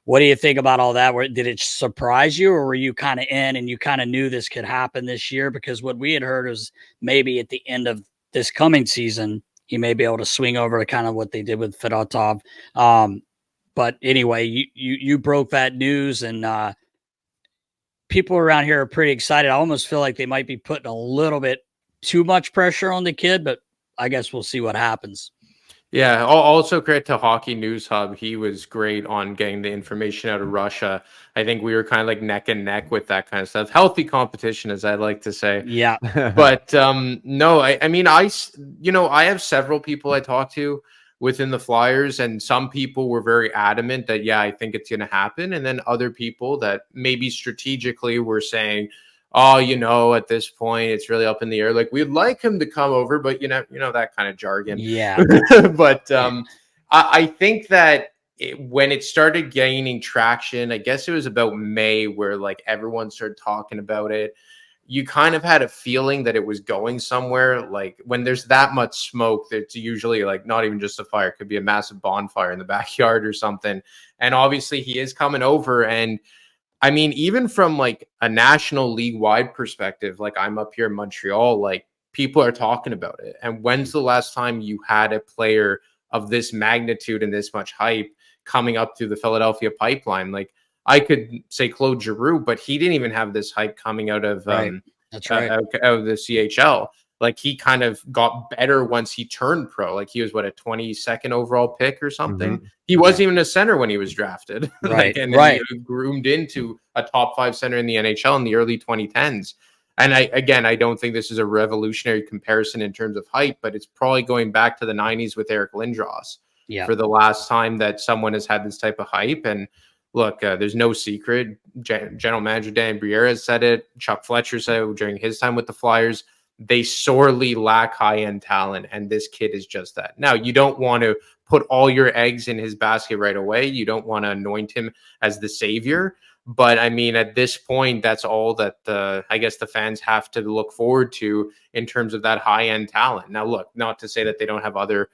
[SPEAKER 3] what do you think about all that? Did it surprise you, or were you kind of in and you kind of knew this could happen this year? Because what we had heard was maybe at the end of this coming season, he may be able to swing over to kind of what they did with Fedotov. But anyway, you broke that news, and people around here are pretty excited. I almost feel like they might be putting a little bit too much pressure on the kid, but I guess we'll see what happens.
[SPEAKER 4] Yeah, also credit to Hockey News Hub. He was great on getting the information out of Russia. I think we were kind of like neck and neck with that kind of stuff. Healthy competition, as I like to say.
[SPEAKER 3] Yeah.
[SPEAKER 4] But no, I mean, I have several people I talk to within the Flyers, and some people were very adamant that, yeah, I think it's going to happen. And then other people that maybe strategically were saying, oh, at this point, it's really up in the air. Like, we'd like him to come over, but, that kind of jargon.
[SPEAKER 3] Yeah.
[SPEAKER 4] But I think that when it started gaining traction, I guess it was about May where, like, everyone started talking about it. You kind of had a feeling that it was going somewhere. Like when there's that much smoke, it's usually like not even just a fire. It could be a massive bonfire in the backyard or something. And obviously he is coming over. And I mean, even from like a national league wide perspective, like I'm up here in Montreal, like people are talking about it. And when's the last time you had a player of this magnitude and this much hype coming up through the Philadelphia pipeline? Like, I could say Claude Giroux, but he didn't even have this hype coming out of
[SPEAKER 3] That's right.
[SPEAKER 4] out of the CHL. Like he kind of got better once he turned pro. Like he was a 22nd overall pick or something.
[SPEAKER 2] Mhm.
[SPEAKER 4] He wasn't even a center when he was drafted.
[SPEAKER 3] Right.
[SPEAKER 4] And
[SPEAKER 3] right.
[SPEAKER 4] he groomed into a top 5 center in the NHL in the early 2010s. And I don't think this is a revolutionary comparison in terms of height, but it's probably going back to the 90s with Eric Lindros for the last time that someone has had this type of hype. And look, there's no secret. General Manager Dan Briere has said it. Chuck Fletcher said it during his time with the Flyers. They sorely lack high-end talent, and this kid is just that. Now, you don't want to put all your eggs in his basket right away. You don't want to anoint him as the savior. But, I mean, at this point, that's all that I guess the fans have to look forward to in terms of that high-end talent. Now, look, not to say that they don't have other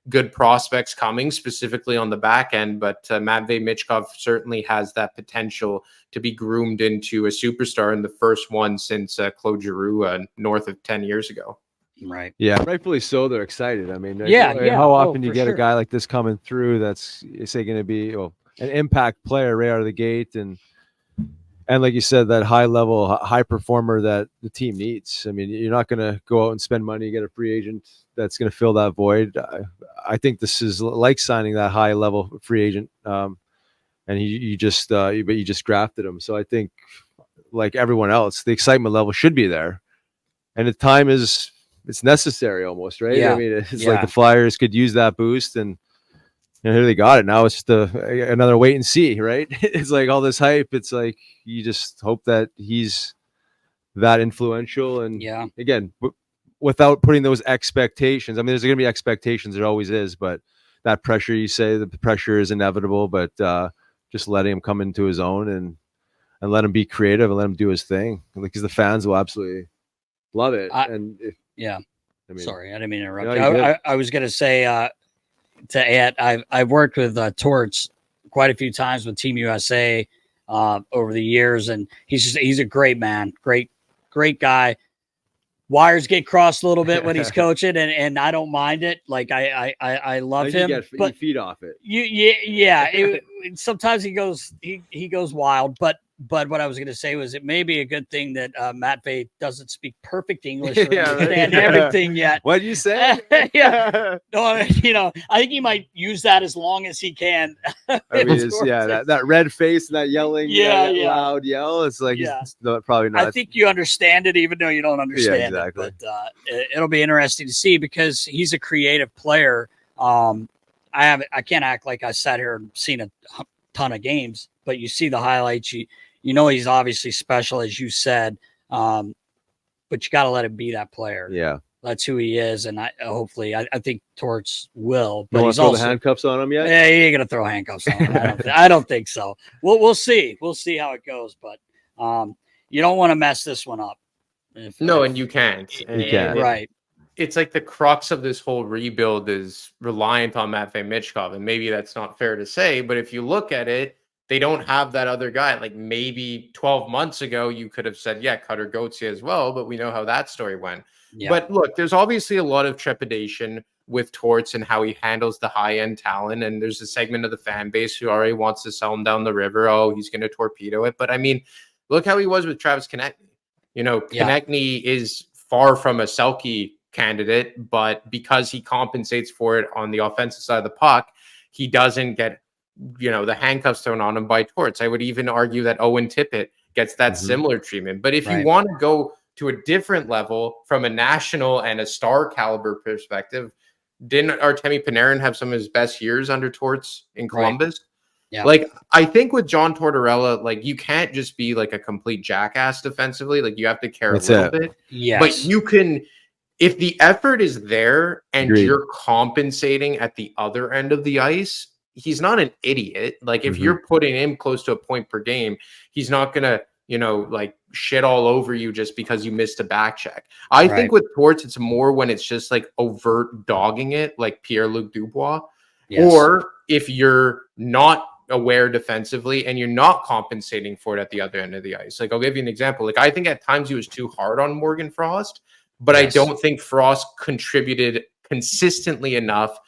[SPEAKER 4] good prospects coming, specifically on the back end, but Matvei Michkov certainly has that potential to be groomed into a superstar, and the first one since Claude Giroux north of 10 years ago.
[SPEAKER 3] Right.
[SPEAKER 2] Yeah, rightfully so. They're excited. I mean,
[SPEAKER 3] yeah.
[SPEAKER 2] how often do you
[SPEAKER 3] for
[SPEAKER 2] get
[SPEAKER 3] sure.
[SPEAKER 2] a guy like this coming through that's, say, going to be an impact player right out of the gate, and like you said, that high level, high performer that the team needs. I mean, you're not going to go out and spend money, get a free agent that's going to fill that void. I think this is like signing that high level free agent, and you just drafted him. So I think, like everyone else, the excitement level should be there, and the time it's necessary almost, right?
[SPEAKER 3] Yeah.
[SPEAKER 2] I mean, it's like the Flyers could use that boost, and here they got it. Now it's just another wait and see, right? It's like all this hype. It's like you just hope that he's that influential. And again, without putting those expectations. I mean, there's going to be expectations. There always is, but that pressure, you say the pressure is inevitable, but just letting him come into his own and let him be creative and let him do his thing, because the fans will absolutely love it.
[SPEAKER 3] I mean, sorry, I didn't mean to interrupt you. I was going to say, to add, I've worked with Torts quite a few times with Team USA over the years, and he's a great man, great guy. Wires get crossed a little bit when he's coaching, and I don't mind it. Like I love him, but
[SPEAKER 2] you feed off it.
[SPEAKER 3] Sometimes he goes wild, but what I was going to say was it may be a good thing that Matvei doesn't speak perfect English or understand everything yet.
[SPEAKER 2] What did you say?
[SPEAKER 3] No, I think he might use that as long as he can.
[SPEAKER 2] I mean, that red face and that yelling, loud yell. It's like he's probably not.
[SPEAKER 3] I think you understand it, even though you don't understand it. But it'll be interesting to see because he's a creative player. I can't act like I sat here and seen a ton of games, but you see the highlights. You know he's obviously special, as you said, but you got to let him be that player.
[SPEAKER 2] Yeah,
[SPEAKER 3] that's who he is, and I think Torts will. But
[SPEAKER 2] he's throw the handcuffs on him yet?
[SPEAKER 3] Yeah, he ain't gonna throw handcuffs on him. I don't think so. We'll see. We'll see how it goes, but you don't want to mess this one up.
[SPEAKER 4] And you can't.
[SPEAKER 3] Right.
[SPEAKER 4] It's like the crux of this whole rebuild is reliant on Matvei Michkov, and maybe that's not fair to say, but if you look at it, they don't have that other guy. Like maybe 12 months ago, you could have said, Cutter Gauthier as well, but we know how that story went. Yeah. But look, there's obviously a lot of trepidation with Torts and how he handles the high-end talent, and there's a segment of the fan base who already wants to sell him down the river. Oh, he's going to torpedo it. But I mean, look how he was with Travis Konecny. Konecny is far from a Selke candidate, but because he compensates for it on the offensive side of the puck, he doesn't get the handcuffs thrown on him by Torts. I would even argue that Owen Tippett gets that similar treatment. But if you want to go to a different level from a national and a star caliber perspective, didn't Artemi Panarin have some of his best years under Torts in Columbus? Yeah. Like, I think with John Tortorella, like, you can't just be like a complete jackass defensively. Like, you have to care a little bit. Yes. But you can, if the effort is there and you're compensating at the other end of the ice, he's not an idiot. Like, if you're putting him close to a point per game, he's not going to, like, shit all over you just because you missed a back check. I think with Torts, it's more when it's just like overt dogging it, like Pierre-Luc Dubois. Yes. Or if you're not aware defensively and you're not compensating for it at the other end of the ice. Like, I'll give you an example. Like, I think at times he was too hard on Morgan Frost, but I don't think Frost contributed consistently enough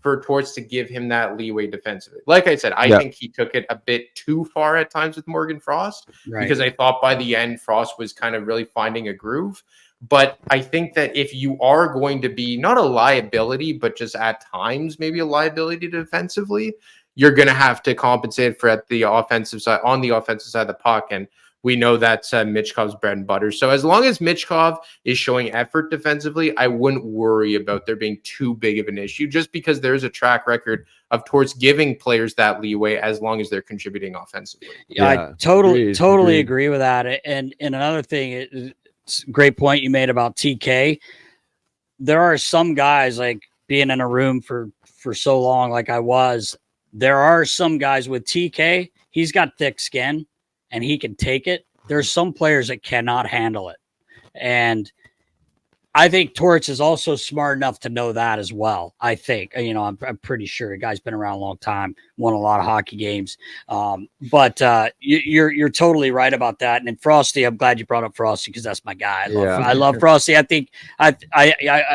[SPEAKER 4] for Torts to give him that leeway defensively. Like I said, I think he took it a bit too far at times with Morgan Frost, because I thought by the end Frost was kind of really finding a groove. But I think that if you are going to be not a liability, but just at times maybe a liability defensively, you're going to have to compensate for at the offensive side, on the offensive side of the puck. And we know that's Michkov's bread and butter. So as long as Michkov is showing effort defensively, I wouldn't worry about there being too big of an issue, just because there's a track record of Torts giving players that leeway as long as they're contributing offensively.
[SPEAKER 3] Yeah, I totally agree with that. And another thing, it's a great point you made about TK. There are some guys, like being in a room for so long, like I was, there are some guys with TK, he's got thick skin and he can take it. There's some players that cannot handle it. And I think Torts is also smart enough to know that as well. I think, I'm pretty sure the guy's been around a long time, won a lot of hockey games. But you're totally right about that. And then Frosty, I'm glad you brought up Frosty, because that's my guy. I love Frosty. I think I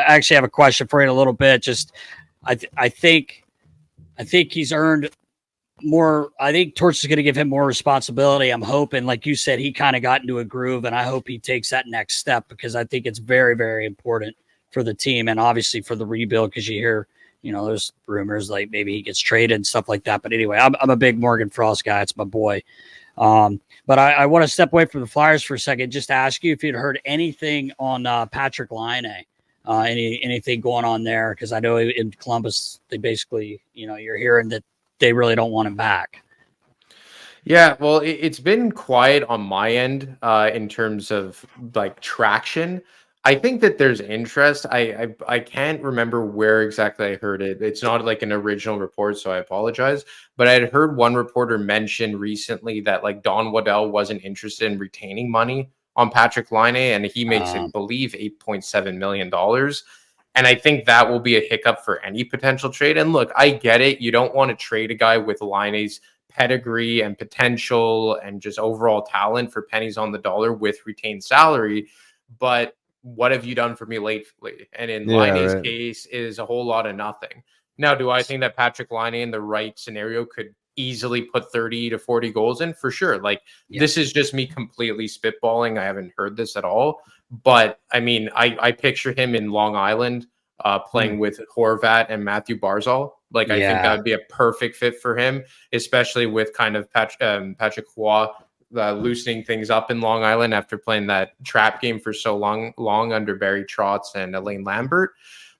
[SPEAKER 3] actually have a question for you in a little bit. Just I think he's earned more. I think Torts is going to give him more responsibility. I'm hoping, like you said, he kind of got into a groove, and I hope he takes that next step, because I think it's very, very important for the team and obviously for the rebuild, because you hear, there's rumors like maybe he gets traded and stuff like that. But anyway, I'm a big Morgan Frost guy. It's my boy. But I want to step away from the Flyers for a second, just to ask you if you'd heard anything on Patrik Laine, anything going on there, because I know in Columbus, they basically, you're hearing that they really don't want him back.
[SPEAKER 4] Yeah, well, it's been quiet on my end in terms of like traction. I think that there's interest. I can't remember where exactly I heard it. It's not like an original report, so I apologize. But I had heard one reporter mention recently that like Don Waddell wasn't interested in retaining money on Patrik Laine, and he makes, I believe, $8.7 million. And I think that will be a hiccup for any potential trade. And look, I get it. You don't want to trade a guy with Laine's pedigree and potential and just overall talent for pennies on the dollar with retained salary. But what have you done for me lately? And in Laine's case, is a whole lot of nothing. Now, do I think that Patrik Laine in the right scenario could easily put 30 to 40 goals in? For sure. This is just me completely spitballing. I haven't heard this at all. But I mean, I picture him in Long Island playing with Horvat and Matthew Barzal. I think that would be a perfect fit for him, especially with kind of Patrick Roy loosening things up in Long Island after playing that trap game for so long under Barry Trotz and Elaine Lambert.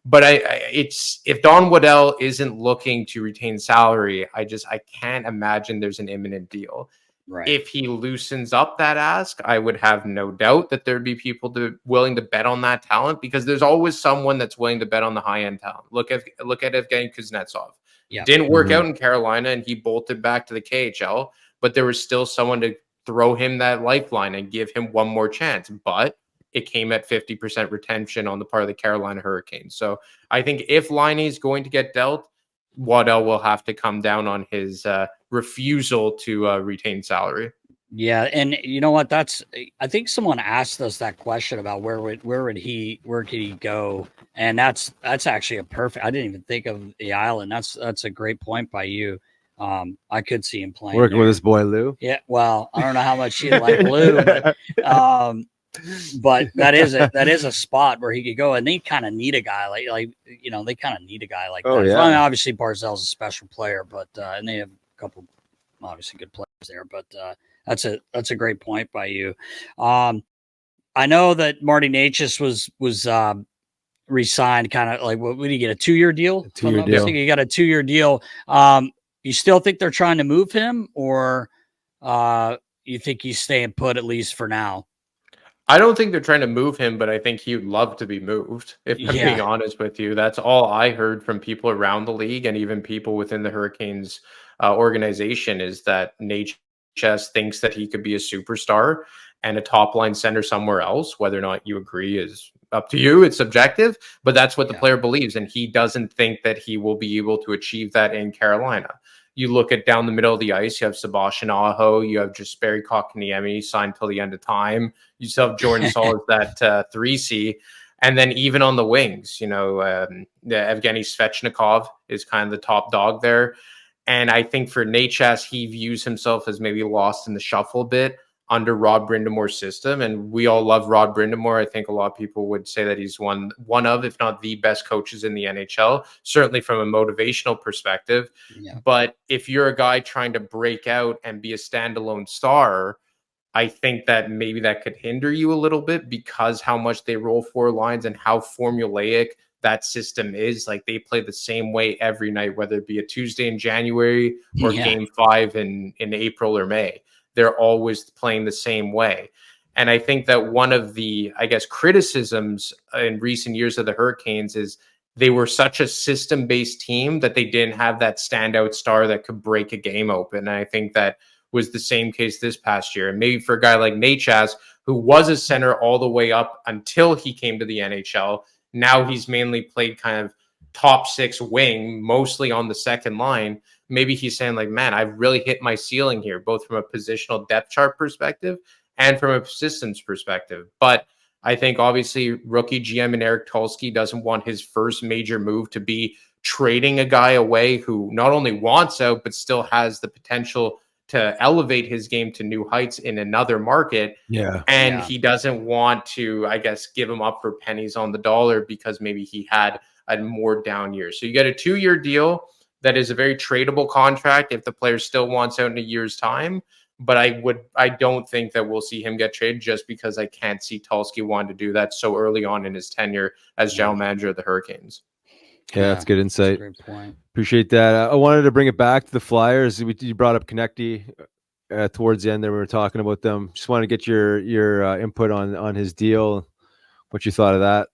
[SPEAKER 4] But if Don Waddell isn't looking to retain salary, I can't imagine there's an imminent deal. Right. If he loosens up that ask, I would have no doubt that there'd be people willing to bet on that talent, because there's always someone that's willing to bet on the high end talent. Look at Evgeny Kuznetsov. Didn't work out in Carolina, and he bolted back to the KHL. But there was still someone to throw him that lifeline and give him one more chance. But it came at 50% retention on the part of the Carolina Hurricanes. So I think if Laine is going to get dealt, Waddell will have to come down on his refusal to retain salary.
[SPEAKER 3] Yeah, and you know what? I think someone asked us that question about where could he go, and that's actually a perfect. I didn't even think of the island. That's a great point by you. I could see him playing
[SPEAKER 2] working with his boy Lou.
[SPEAKER 3] Yeah, well, I don't know how much he like Lou, but that is a spot where he could go, and they kind of need a guy they kind of need a guy like that. Yeah. I mean, obviously Barzal's a special player, but and they have a couple obviously good players there, but that's a great point by you. I know that Marty Necas was re-signed, kind of like, what did he get, a 2-year deal?
[SPEAKER 2] 2-year deal.
[SPEAKER 3] He got a 2-year deal. You still think they're trying to move him, or you think he's staying put at least for now?
[SPEAKER 4] I don't think they're trying to move him, but I think he would love to be moved, if I'm being honest with you. That's all I heard from people around the league, and even people within the Hurricanes organization, is that Necas thinks that he could be a superstar and a top line center somewhere else. Whether or not you agree is up to you. It's subjective, but that's what the player believes. And he doesn't think that he will be able to achieve that in Carolina. You look at down the middle of the ice, you have Sebastian Aho, you have Jesperi Kotkaniemi signed till the end of time. You still have Jordan Saul as that 3C. And then even on the wings, the Evgeny Svechnikov is kind of the top dog there. And I think for Necas, he views himself as maybe lost in the shuffle a bit under Rod Brindamore's system. And we all love Rod Brindamore. I think a lot of people would say that he's one of, if not the best coaches in the NHL, certainly from a motivational perspective. Yeah. But if you're a guy trying to break out and be a standalone star, I think that maybe that could hinder you a little bit because how much they roll 4 lines and how formulaic that system is. Like they play the same way every night, whether it be a Tuesday in January or game 5 in April or May. They're always playing the same way. And I think that one of the, I guess, criticisms in recent years of the Hurricanes is they were such a system-based team that they didn't have that standout star that could break a game open. And I think that was the same case this past year. And maybe for a guy like Necas, who was a center all the way up until he came to the NHL, now he's mainly played kind of top 6 wing, mostly on the second line. Maybe he's saying like, man, I've really hit my ceiling here, both from a positional depth chart perspective and from a systems perspective. But I think obviously rookie GM and Eric Tulsky doesn't want his first major move to be trading a guy away who not only wants out, but still has the potential to elevate his game to new heights in another market. And he doesn't want to, I guess, give him up for pennies on the dollar because maybe he had a more down year. So you get a 2-year deal that is a very tradable contract if the player still wants out in a year's time. But I don't think that we'll see him get traded just because I can't see Tulsky wanting to do that so early on in his tenure as general manager of the Hurricanes.
[SPEAKER 2] Yeah, that's good insight.
[SPEAKER 3] That's a great point.
[SPEAKER 2] Appreciate that. I wanted to bring it back to the Flyers. You brought up Konecny towards the end there. We were talking about them. Just want to get your input on his deal. What you thought of that?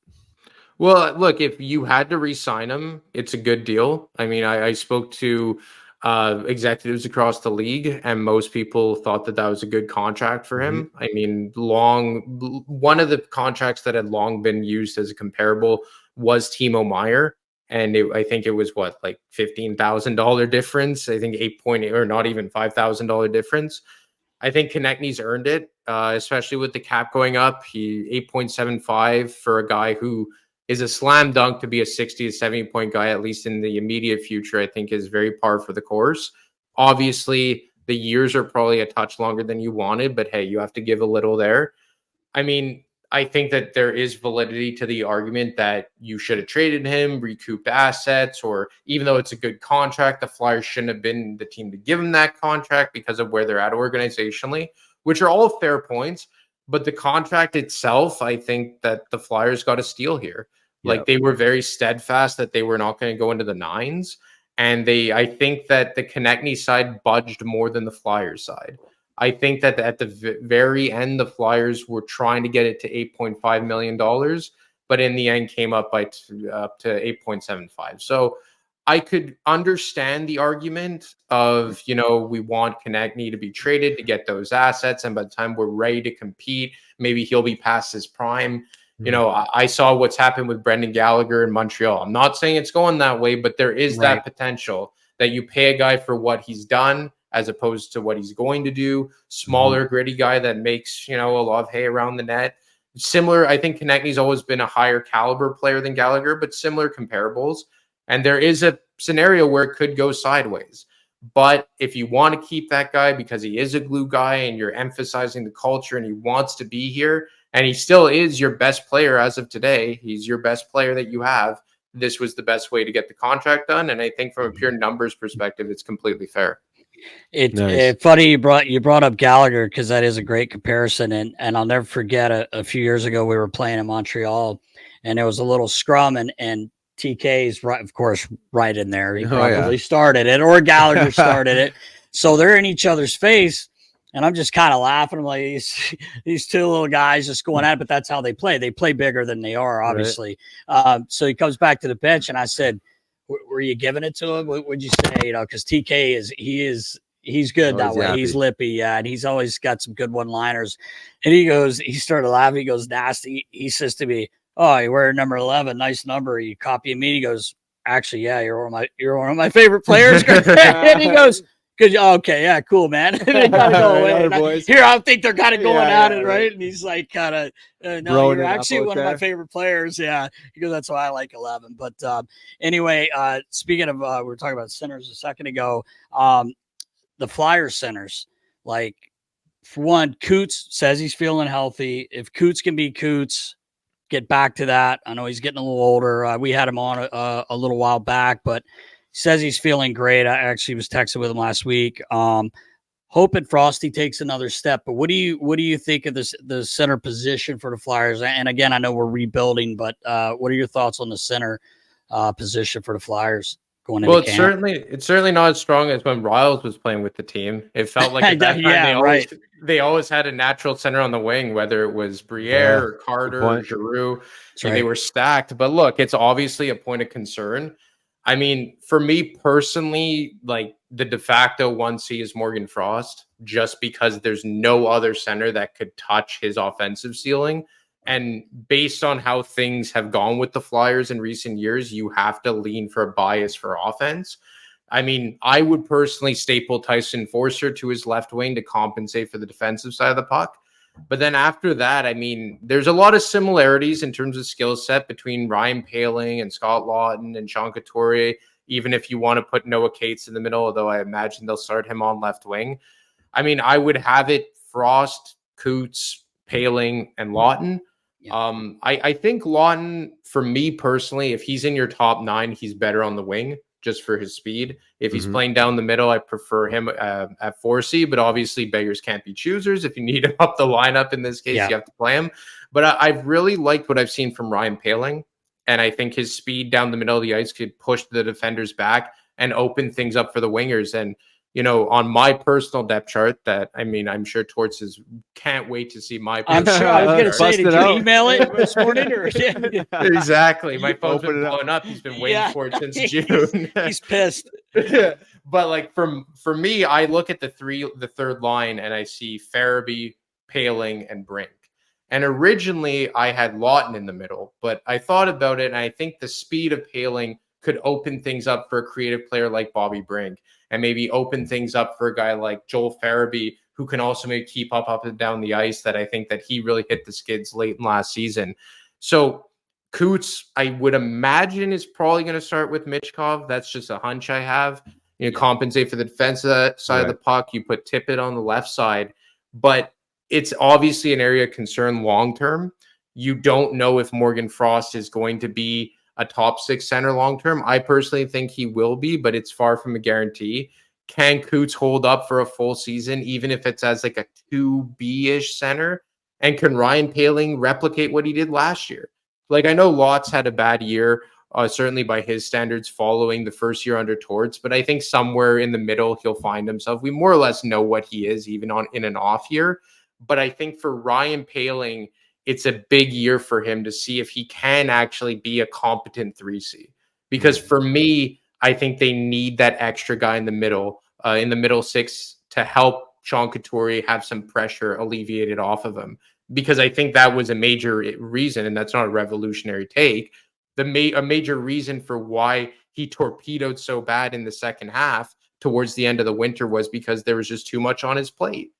[SPEAKER 4] Well, look, if you had to re-sign him, it's a good deal. I mean, I spoke to executives across the league, and most people thought that was a good contract for him. I mean, one of the contracts that had long been used as a comparable was Timo Meier. And I think it was like $15,000 difference. I think 8.8 or not even $5,000 difference. I think Konecny's earned it, especially with the cap going up. He 8.75 for a guy who is a slam dunk to be a 60 to 70 point guy, at least in the immediate future, I think is very par for the course. Obviously, the years are probably a touch longer than you wanted, but hey, you have to give a little there. I mean, I think that there is validity to the argument that you should have traded him, recouped assets, or even though it's a good contract, the Flyers shouldn't have been the team to give him that contract because of where they're at organizationally, which are all fair points. But the contract itself, I think that the Flyers got a steal here. Like they were very steadfast that they were not going to go into the 9s. And I think that the Konecny side budged more than the Flyers side. I think that at the very end, the Flyers were trying to get it to $8.5 million, but in the end came up to 8.75. So I could understand the argument of, we want Konecny to be traded to get those assets. And by the time we're ready to compete, maybe he'll be past his prime. I saw what's happened with Brendan Gallagher in Montreal. I'm not saying it's going that way, but there is that potential that you pay a guy for what he's done as opposed to what he's going to do. Smaller, gritty guy that makes, a lot of hay around the net. Similar, I think Konecny's always been a higher caliber player than Gallagher, but similar comparables. And there is a scenario where it could go sideways. But if you want to keep that guy because he is a glue guy and you're emphasizing the culture and he wants to be here, and he still is your best player as of today, he's your best player that you have, this was the best way to get the contract done. And I think from a pure numbers perspective, it's completely fair.
[SPEAKER 3] It's funny you brought up Gallagher because that is a great comparison. And I'll never forget a few years ago, we were playing in Montreal and there was a little scrum and TK's right, of course, right in there. He probably started it or Gallagher started it. So they're in each other's face. And I'm just kind of laughing. I'm like, these two little guys just going at it, but that's how they play. They play bigger than they are, obviously. Right. So he comes back to the bench, and I said, were you giving it to him? What would you say? Because TK he's good that way. Happy. He's lippy, and he's always got some good one-liners. And he started laughing. He goes, nasty. He says to me, oh, you wear number 11, nice number. You copy me. He goes, actually, yeah, you're one of my favorite players. And he goes, Good. Okay. Yeah. Cool, man. They gotta go away.
[SPEAKER 2] Boys.
[SPEAKER 3] Here, I think they're kind of going at it, right?
[SPEAKER 2] right?
[SPEAKER 3] And he's like, kind of, no,
[SPEAKER 2] Throwing
[SPEAKER 3] you're
[SPEAKER 2] it up
[SPEAKER 3] actually
[SPEAKER 2] out
[SPEAKER 3] one of my
[SPEAKER 2] there.
[SPEAKER 3] favorite players. Yeah, because that's why I like 11. But anyway, speaking of, we were talking about centers a second ago. The Flyers centers, like, for one, Coots says he's feeling healthy. If Coots can be Coots, get back to that. I know he's getting a little older. We had him on a little while back, but he says he's feeling great. I actually was texting with him last week. Hoping Frosty takes another step. But what do you think of the center position for the Flyers? And again, I know we're rebuilding, but what are your thoughts on the center position for the Flyers going into camp?
[SPEAKER 4] It's certainly not as strong as when Riles was playing with the team. It felt like at that time they always had a natural center on the wing, whether it was Briere or Carter or Giroux. They were stacked. But look, it's obviously a point of concern. I mean, for me personally, like, the de facto 1C is Morgan Frost, just because there's no other center that could touch his offensive ceiling. And based on how things have gone with the Flyers in recent years, you have to lean for a bias for offense. I mean, I would personally staple Tyson Forster to his left wing to compensate for the defensive side of the puck. But then after that, I mean, there's a lot of similarities in terms of skill set between Ryan Poehling and Scott Laughton and Sean Couturier, even if you want to put Noah Cates in the middle, although I imagine they'll start him on left wing. I mean, I would have it Frost, Coots, Poehling, and Laughton. Yeah. I think Laughton, for me personally, if he's in your top 9, he's better on the wing just for his speed. If he's playing down the middle, I prefer him at 4C, but obviously beggars can't be choosers. If you need him up the lineup in this case, you have to play him. But I've really liked what I've seen from Ryan Poehling, and I think his speed down the middle of the ice could push the defenders back and open things up for the wingers. And you know, on my personal depth chart, that, I mean, I'm sure Torts can't wait to see my.
[SPEAKER 3] I'm sure. I was going to say, did you email it this morning? Or
[SPEAKER 4] Exactly. My phone's been blowing up. He's been waiting for it since June.
[SPEAKER 3] He's pissed.
[SPEAKER 4] But like, for me, I look at the third line, and I see Farabee, Poehling, and Brink. And originally, I had Laughton in the middle, but I thought about it, and I think the speed of Poehling could open things up for a creative player like Bobby Brink, and maybe open things up for a guy like Joel Farabee, who can also maybe keep up and down the ice, that I think that he really hit the skids late in last season. So Coots, I would imagine, is probably going to start with Michkov. That's just a hunch I have. You know, compensate for the defensive side of the puck. You put Tippett on the left side. But it's obviously an area of concern long-term. You don't know if Morgan Frost is going to be a top 6 center long-term. I personally think he will be, but it's far from a guarantee. Can Coots hold up for a full season, even if it's as like a 2B-ish center? And can Ryan Poehling replicate what he did last year? Like, I know Lots had a bad year, certainly by his standards, following the first year under Torts, but I think somewhere in the middle he'll find himself. We more or less know what he is, even in an off year. But I think for Ryan Poehling, it's a big year for him to see if he can actually be a competent 3C. Because for me, I think they need that extra guy in the middle 6, to help Sean Couturier have some pressure alleviated off of him. Because I think that was a major reason, and that's not a revolutionary take, a major reason for why he torpedoed so bad in the second half towards the end of the winter was because there was just too much on his plate.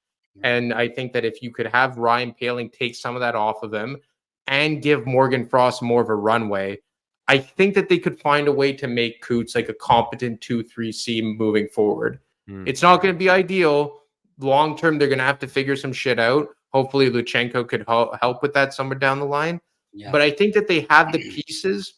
[SPEAKER 4] And I think that if you could have Ryan Poehling take some of that off of him and give Morgan Frost more of a runway, I think that they could find a way to make Coots like a competent 2-3C moving forward. It's not going to be ideal. Long term, they're going to have to figure some shit out. Hopefully, Luchenko could help with that somewhere down the line. Yeah. But I think that they have the pieces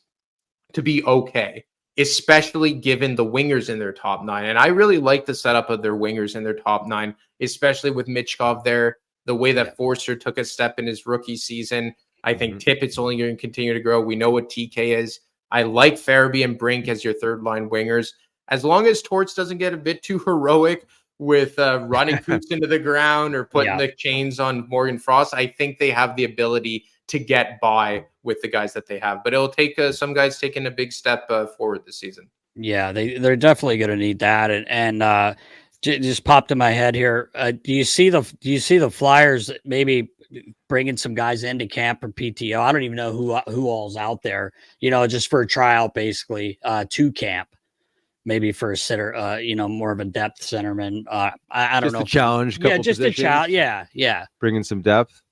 [SPEAKER 4] to be okay, especially given the wingers in their top 9. And I really like the setup of their wingers in their top 9, especially with Michkov there, the way that Forster took a step in his rookie season. I think Tippett's only going to continue to grow. We know what TK is. I like Farabee and Brink as your third line wingers. As long as Torts doesn't get a bit too heroic with running Coots into the ground or putting the chains on Morgan Frost, I think they have the ability to get by with the guys that they have. But it'll take some guys taking a big step forward this season.
[SPEAKER 3] Yeah, they're definitely going to need that. And just popped in my head here. Do you see the Flyers maybe bringing some guys into camp for PTO? I don't even know who all's out there, you know, just for a tryout, basically, to camp. maybe for a center, more of a depth centerman. I don't
[SPEAKER 2] Just
[SPEAKER 3] know.
[SPEAKER 2] a challenge, couple
[SPEAKER 3] just
[SPEAKER 2] positions.
[SPEAKER 3] a challenge. Yeah.
[SPEAKER 2] Bringing some depth.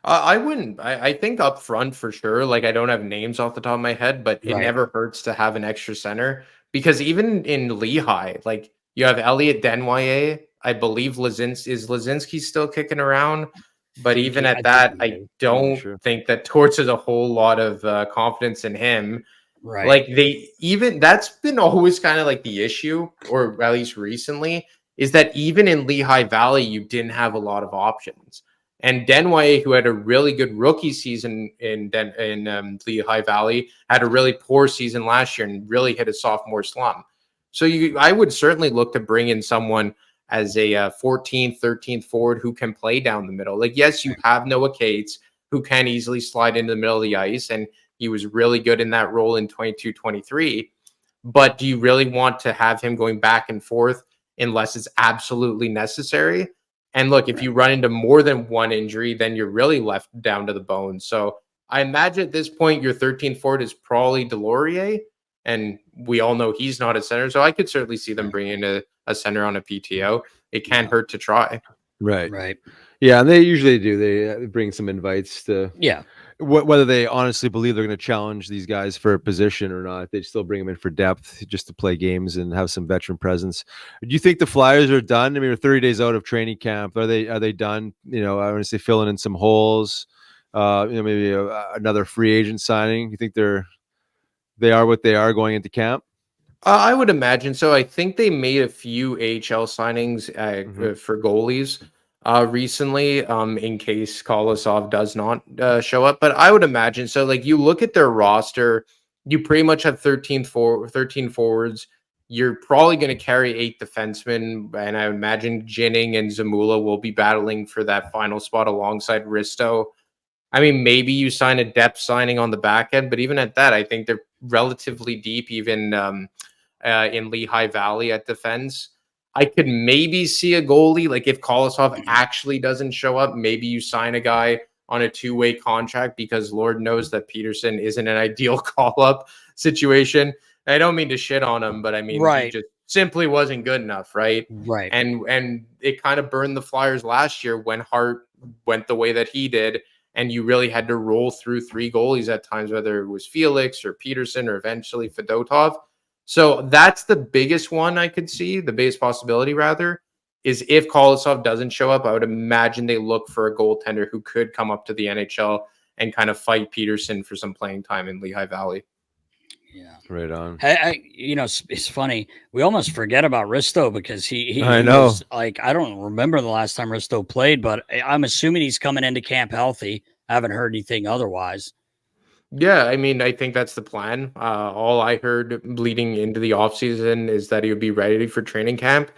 [SPEAKER 4] I wouldn't. I think up front for sure. Like, I don't have names off the top of my head, but it never hurts to have an extra center, because even in Lehigh, like, you have Elliot Denwyer. I believe Lazinski still kicking around, but even at that, I don't think that Torts has a whole lot of confidence in him.
[SPEAKER 3] Right.
[SPEAKER 4] Like, that's been always kind of like the issue, or at least recently, is that even in Lehigh Valley, you didn't have a lot of options. And Denway, who had a really good rookie season in Lehigh Valley, had a really poor season last year and really hit a sophomore slump. So I would certainly look to bring in someone as a 14th, 13th forward who can play down the middle. Like, yes, you have Noah Cates, who can easily slide into the middle of the ice, and he was really good in that role in 22-23. But do you really want to have him going back and forth unless it's absolutely necessary? And look, if you run into more than one injury, then you're really left down to the bone. So I imagine at this point, your 13th forward is probably Delorier, and we all know he's not a center. So I could certainly see them bringing in a center on a PTO. It can't hurt to try.
[SPEAKER 2] Right. Yeah, and they usually do. They bring some invites to whether they honestly believe they're going to challenge these guys for a position or not. They still bring them in for depth, just to play games and have some veteran presence. Do you think the Flyers are done? I mean, we're 30 days out of training camp. Are they done? I want to say filling in some holes. Maybe another free agent signing. You think they are what they are going into camp?
[SPEAKER 4] I would imagine so. I think they made a few AHL signings for goalies recently, in case Kolosov does not show up. But I would imagine so. Like, you look at their roster, you pretty much have 13 forwards. You're probably going to carry 8 defensemen, and I imagine Ginning and Zamula will be battling for that final spot alongside Risto. I mean, maybe you sign a depth signing on the back end, but even at that, I think they're relatively deep, even in Lehigh Valley at defense. I could maybe see a goalie, like if Kolosov actually doesn't show up, maybe you sign a guy on a 2-way contract, because Lord knows that Peterson isn't an ideal call-up situation. I don't mean to shit on him, but I mean, he just simply wasn't good enough, right?
[SPEAKER 3] Right.
[SPEAKER 4] And it kind of burned the Flyers last year when Hart went the way that he did, and you really had to roll through 3 goalies at times, whether it was Felix or Peterson or eventually Fedotov. So that's the biggest one I could see, the biggest possibility rather, is if Kolosov doesn't show up, I would imagine they look for a goaltender who could come up to the NHL and kind of fight Peterson for some playing time in Lehigh Valley.
[SPEAKER 2] Yeah, right on.
[SPEAKER 3] It's funny. We almost forget about Risto because he
[SPEAKER 2] I know.
[SPEAKER 3] Was, like, I don't remember the last time Risto played, but I'm assuming he's coming into camp healthy. I haven't heard anything otherwise.
[SPEAKER 4] Yeah, I mean, I think that's the plan. All I heard leading into the offseason is that he would be ready for training camp.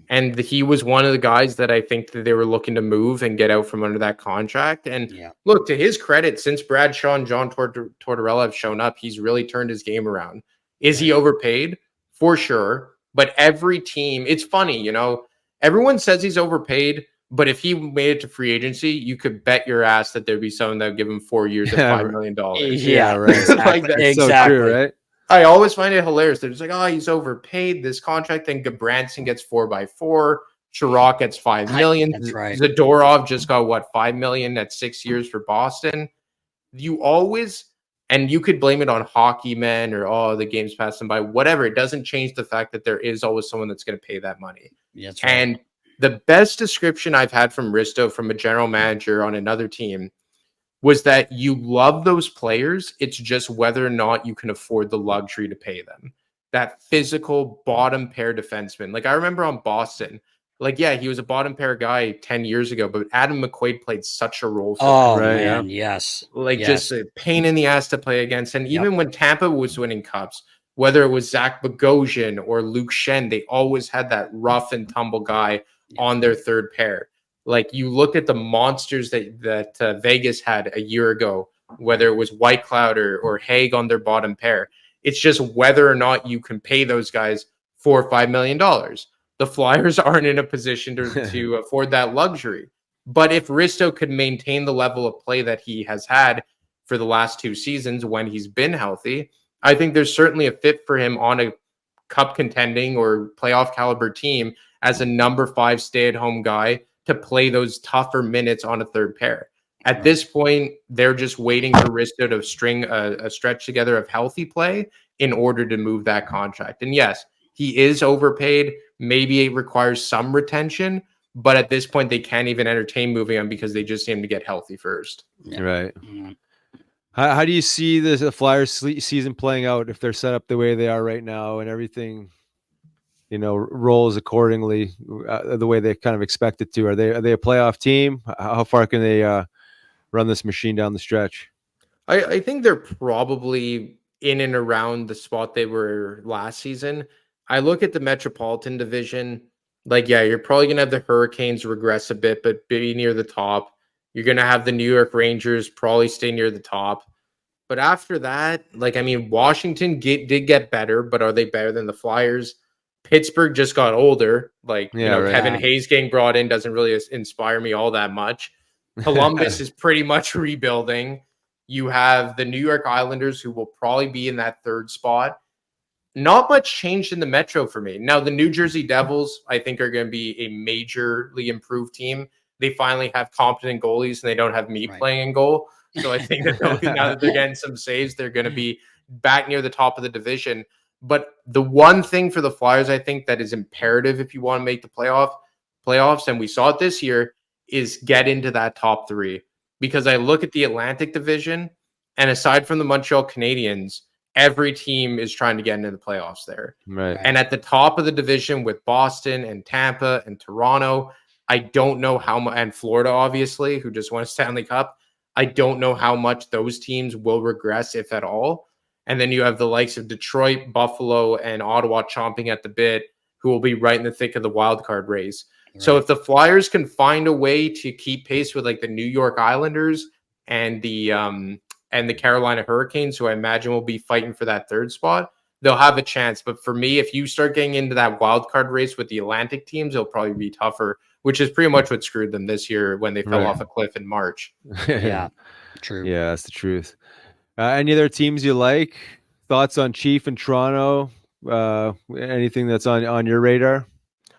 [SPEAKER 4] And he was one of the guys that I think that they were looking to move and get out from under that contract. And look, to his credit, since Bradshaw and John Tortorella have shown up, he's really turned his game around. Is he overpaid? For sure. But every team, it's funny, everyone says he's overpaid. But if he made it to free agency, you could bet your ass that there'd be someone that would give him 4 years at $5 million.
[SPEAKER 3] Yeah, right. Exactly.
[SPEAKER 4] Like, that's
[SPEAKER 3] exactly.
[SPEAKER 2] So true, right?
[SPEAKER 4] I always find it hilarious. They're just like, oh, he's overpaid this contract. Then Gabranson gets 4x4. Chirac gets $5 million.
[SPEAKER 3] That's right.
[SPEAKER 4] Zadorov just got $5 million at 6 years for Boston. You always, and you could blame it on hockey men or the game's passing by, whatever. It doesn't change the fact that there is always someone that's going to pay that money.
[SPEAKER 3] Yeah, that's right.
[SPEAKER 4] And the best description I've had from Risto from a general manager on another team was that you love those players. It's just whether or not you can afford the luxury to pay them. That physical bottom pair defenseman. Like, I remember on Boston, he was a bottom pair guy 10 years ago, but Adam McQuaid played such a role for
[SPEAKER 3] him. Oh, man, yes.
[SPEAKER 4] Just a pain in the ass to play against. And even when Tampa was winning cups, whether it was Zach Bogosian or Luke Shen, they always had that rough and tumble guy on their third pair. Like, you look at the monsters that Vegas had a year ago, whether it was Whitecloud or Haig on their bottom pair. It's just whether or not you can pay those guys $4 or $5 million. The Flyers aren't in a position to afford that luxury. But if Risto could maintain the level of play that he has had for the last 2 seasons when he's been healthy, I think there's certainly a fit for him on a cup contending or playoff caliber team as a number 5 stay-at-home guy to play those tougher minutes on a third pair. At this point, they're just waiting for Risto to string a stretch together of healthy play in order to move that contract. And yes, he is overpaid. Maybe it requires some retention, but at this point, they can't even entertain moving him because they just need him to get healthy first.
[SPEAKER 2] Yeah. Right. How do you see the Flyers season playing out if they're set up the way they are right now and everything, rolls accordingly the way they kind of expect it to? Are they a playoff team? How far can they run this machine down the stretch?
[SPEAKER 4] I think they're probably in and around the spot they were last season. I look at the Metropolitan Division, you're probably going to have the Hurricanes regress a bit, but be near the top. You're going to have the New York Rangers probably stay near the top. But after that, Washington did get better, but are they better than the Flyers? Pittsburgh just got older. Kevin Hayes getting brought in doesn't really inspire me all that much. Columbus is pretty much rebuilding. You have the New York Islanders, who will probably be in that third spot. Not much changed in the Metro for me. Now, the New Jersey Devils, I think, are going to be a majorly improved team. They finally have competent goalies, and they don't have me playing in goal. So I think that now that they're getting some saves, they're going to be back near the top of the division. But the one thing for the Flyers, I think, that is imperative if you want to make the playoffs, and we saw it this year, is get into that top 3. Because I look at the Atlantic Division, and aside from the Montreal Canadiens, every team is trying to get into the playoffs there.
[SPEAKER 2] Right.
[SPEAKER 4] And at the top of the division with Boston and Tampa and Toronto, I don't know how much, and Florida, obviously, who just won a Stanley Cup, I don't know how much those teams will regress, if at all. And then you have the likes of Detroit, Buffalo, and Ottawa chomping at the bit, who will be right in the thick of the wild card race. Right. So if the Flyers can find a way to keep pace with the New York Islanders and the Carolina Hurricanes, who I imagine will be fighting for that third spot, they'll have a chance. But for me, if you start getting into that wild card race with the Atlantic teams, it'll probably be tougher, which is pretty much what screwed them this year when they fell off a cliff in March.
[SPEAKER 3] Yeah, true.
[SPEAKER 2] Yeah, that's the truth. Any other teams you like? Thoughts on Chief and Toronto? Anything that's on your radar?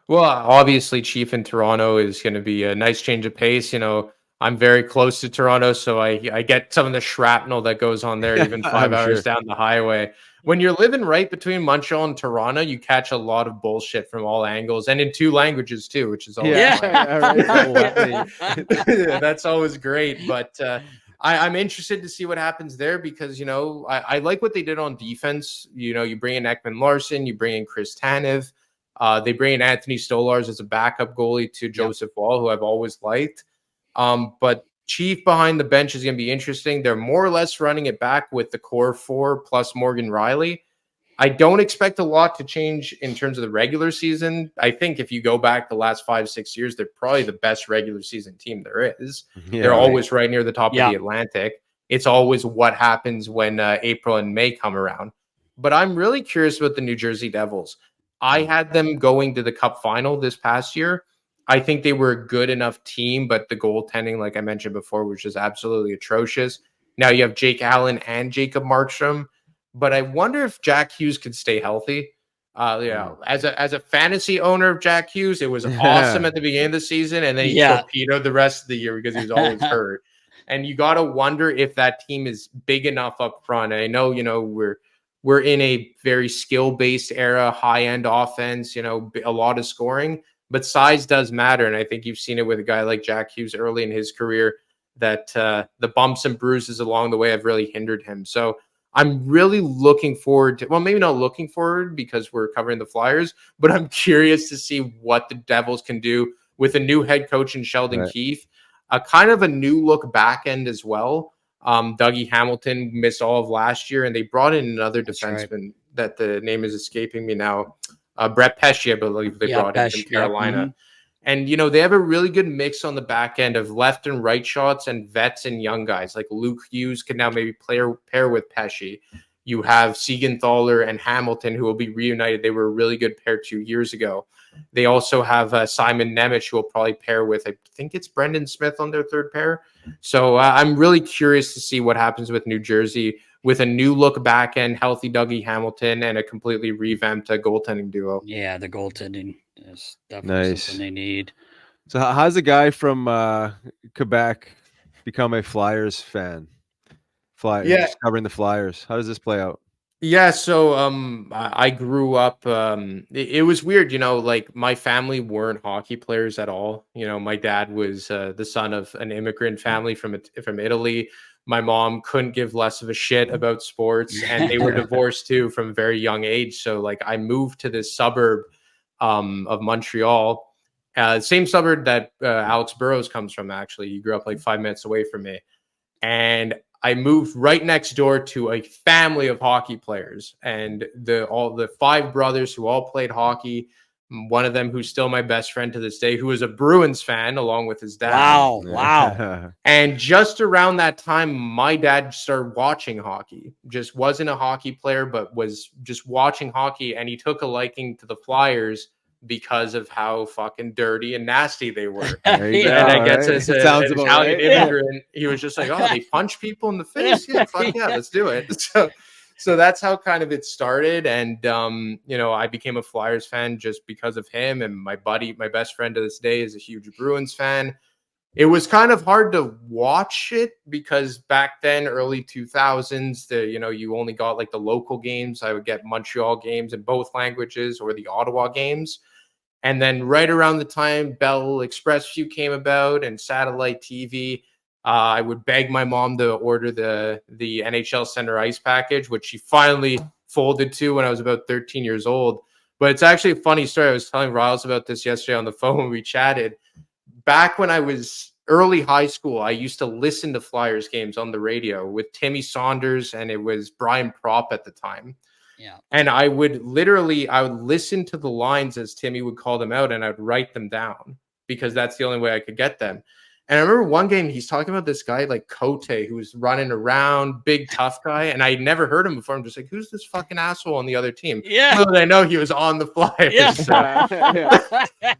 [SPEAKER 4] Well, obviously, Chief in Toronto is going to be a nice change of pace. I'm very close to Toronto, so I get some of the shrapnel that goes on there, even 5 hours down the highway. When you're living right between Montreal and Toronto, you catch a lot of bullshit from all angles and in 2 languages too, which is always that's always great. But I'm interested to see what happens there because, I like what they did on defense. You bring in Ekman Larson, you bring in Chris Tanev. They bring in Anthony Stolarz as a backup goalie to Joseph Woll, who I've always liked. But Chief behind the bench is going to be interesting. They're more or less running it back with the core 4 plus Morgan Rielly. I don't expect a lot to change in terms of the regular season. I think if you go back the last 5-6 years, they're probably the best regular season team there is. They're always right near the top of the Atlantic. It's always what happens when April and May come around. But I'm really curious about the New Jersey Devils. I had them going to the Cup final this past year. I think they were a good enough team, but the goaltending, like I mentioned before, was just absolutely atrocious. Now you have Jake Allen and Jacob Markstrom, but I wonder if Jack Hughes could stay healthy. As a fantasy owner of Jack Hughes, it was awesome at the beginning of the season, and then he torpedoed the rest of the year because he was always hurt. And you got to wonder if that team is big enough up front. And I know, we're in a very skill-based era, high-end offense, a lot of scoring. But size does matter, and I think you've seen it with a guy like Jack Hughes early in his career that the bumps and bruises along the way have really hindered him. So I'm really looking forward to, well, maybe not looking forward because we're covering the Flyers, but I'm curious to see what the Devils can do with a new head coach in Sheldon Keefe, a kind of a new look back end as well. Dougie Hamilton missed all of last year, and they brought in another defenseman that the name is escaping me now. Brett Pesce, I believe they brought in from Carolina. Mm-hmm. And, they have a really good mix on the back end of left and right shots and vets and young guys. Like Luke Hughes can now maybe pair with Pesce. You have Siegenthaler and Hamilton who will be reunited. They were a really good pair 2 years ago. They also have Simon Nemec who will probably pair with, I think it's Brendan Smith on their third pair. So I'm really curious to see what happens with New Jersey with a new look back end, healthy Dougie Hamilton, and a completely revamped goaltending duo.
[SPEAKER 3] Yeah, the goaltending is definitely something they need.
[SPEAKER 2] So how's a guy from Quebec become a Flyers fan? Just covering the Flyers. How does this play out?
[SPEAKER 4] Yeah, so I grew up it was weird, like my family weren't hockey players at all. My dad was the son of an immigrant family from Italy. My mom couldn't give less of a shit about sports, and they were divorced too from a very young age. So like I moved to this suburb of Montreal, same suburb that Alex Burrows comes from. Actually, he grew up like 5 minutes away from me, and I moved right next door to a family of hockey players, and all the 5 brothers who all played hockey. One of them, who's still my best friend to this day, who was a Bruins fan along with his dad.
[SPEAKER 3] Wow.
[SPEAKER 4] And just around that time, my dad started watching hockey. Just wasn't a hockey player, but was just watching hockey, and he took a liking to the Flyers because of how fucking dirty and nasty they were.
[SPEAKER 2] There you go,
[SPEAKER 4] And I guess
[SPEAKER 2] right?
[SPEAKER 4] as
[SPEAKER 2] It
[SPEAKER 4] an
[SPEAKER 2] sounds about
[SPEAKER 4] Italian
[SPEAKER 2] right.
[SPEAKER 4] immigrant, he was just like, oh, they punch people in the face? Yeah, fuck yeah, let's do it. So that's how kind of it started. And, I became a Flyers fan just because of him. And my best friend to this day, is a huge Bruins fan. It was kind of hard to watch it because back then, early 2000s, you only got like the local games. I would get Montreal games in both languages or the Ottawa games. And then right around the time Bell Express View came about and satellite TV, I would beg my mom to order the NHL Center Ice package, which she finally folded to when I was about 13 years old. But it's actually a funny story. I was telling Riles about this yesterday on the phone when we chatted. Back when I was early high school, I used to listen to Flyers games on the radio with Timmy Saunders, and it was Brian Propp at the time.
[SPEAKER 3] Yeah.
[SPEAKER 4] And I would listen to the lines as Timmy would call them out, and I'd write them down because that's the only way I could get them. And I remember one game he's talking about this guy like Cote, who was running around, big tough guy, and I'd never heard him before. I'm just like, who's this fucking asshole on the other team?
[SPEAKER 3] Yeah.
[SPEAKER 4] Little did I know he was on the Flyers.
[SPEAKER 3] Yeah.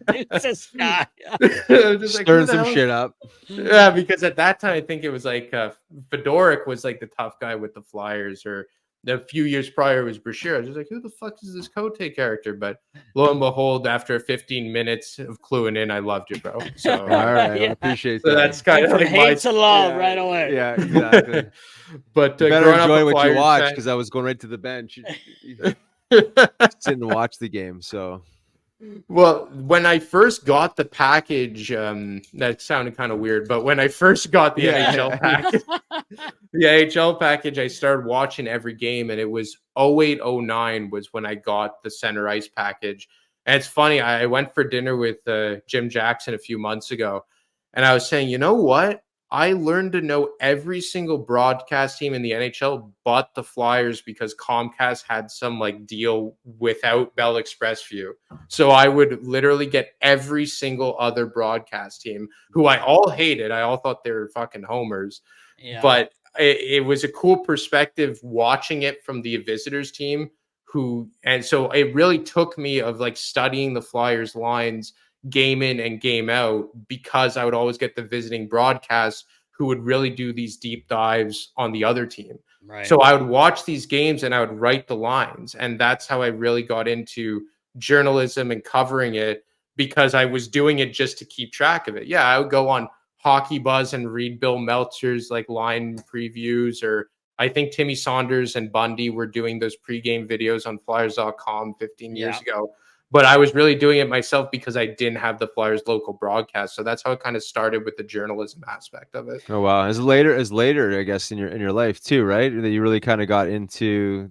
[SPEAKER 2] It's
[SPEAKER 3] this guy.
[SPEAKER 2] stirring some shit up.
[SPEAKER 4] Yeah, because at that time I think it was like Fedoruk was like the tough guy with the Flyers, or a few years prior was Brashear. I was just like, who the fuck is this Cote character? But lo and behold, after 15 minutes of cluing in, I loved you, bro. So
[SPEAKER 2] All right,
[SPEAKER 3] Yeah.
[SPEAKER 2] I appreciate
[SPEAKER 4] so
[SPEAKER 2] that.
[SPEAKER 4] that's kind of like
[SPEAKER 3] hate to love
[SPEAKER 2] Yeah.
[SPEAKER 3] right away.
[SPEAKER 2] Yeah, exactly.
[SPEAKER 4] But
[SPEAKER 2] You better
[SPEAKER 4] growing up
[SPEAKER 2] enjoy
[SPEAKER 4] a
[SPEAKER 2] what you
[SPEAKER 4] Flyers
[SPEAKER 2] watch,
[SPEAKER 4] fan-
[SPEAKER 2] because I was going right to the bench. You sit and watch the game. So
[SPEAKER 4] Well, when I first got the package, that sounded kind of weird, but when I first got the NHL package, I started watching every game, and it was 08-09 was when I got the Center Ice package. And it's funny, I went for dinner with Jim Jackson a few months ago, and I was saying, you know what? I learned to know every single broadcast team in the NHL but the Flyers because Comcast had some like deal without Bell Express View. So I would literally get every single other broadcast team who I all hated. I all thought they were fucking homers.
[SPEAKER 3] Yeah.
[SPEAKER 4] But it was a cool perspective watching it from the visitors team and so it really took me of like studying the Flyers lines game in and game out, because I would always get the visiting broadcast who would really do these deep dives on the other team.
[SPEAKER 3] Right.
[SPEAKER 4] So I would watch these games and I would write the lines. And that's how I really got into journalism and covering it, because I was doing it just to keep track of it. Yeah, I would go on Hockey Buzz and read Bill Meltzer's like line previews, or I think Timmy Saunders and Bundy were doing those pregame videos on Flyers.com 15 years ago. But I was really doing it myself because I didn't have the Flyers local broadcast. So that's how it kind of started with the journalism aspect of it.
[SPEAKER 2] oh wow, as later, I guess in your life too, right? That you really kind of got into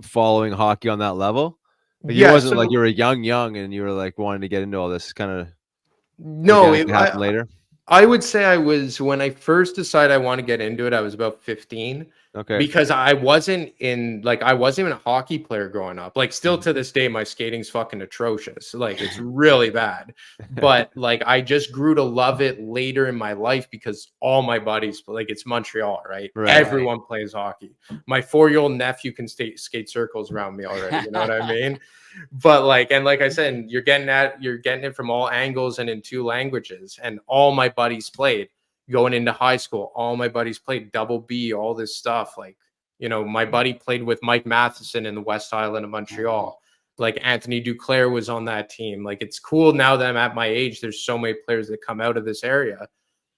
[SPEAKER 2] following hockey on that level. Like it wasn't like you were young and you were like wanting to get into all this kind of.
[SPEAKER 4] No,
[SPEAKER 2] it happened later.
[SPEAKER 4] I would say I was, when I first decided I want to get into it, I was about 15.
[SPEAKER 2] Okay.
[SPEAKER 4] Because I wasn't even a hockey player growing up. Like still to this day, my skating's fucking atrocious. Like it's really bad. But like I just grew to love it later in my life because all my buddies, like it's Montreal, right? Everyone plays hockey. My 4-year-old nephew can skate circles around me already. You know what I mean? But like I said, you're getting it from all angles and in 2 languages. And all my buddies played. Going into high school, all my buddies played double B, all this stuff. Like, You know, my buddy played with Mike Matheson in the West Island of Montreal. Like Anthony Duclair was on that team. Like, it's cool now that I'm at my age. There's so many players that come out of this area,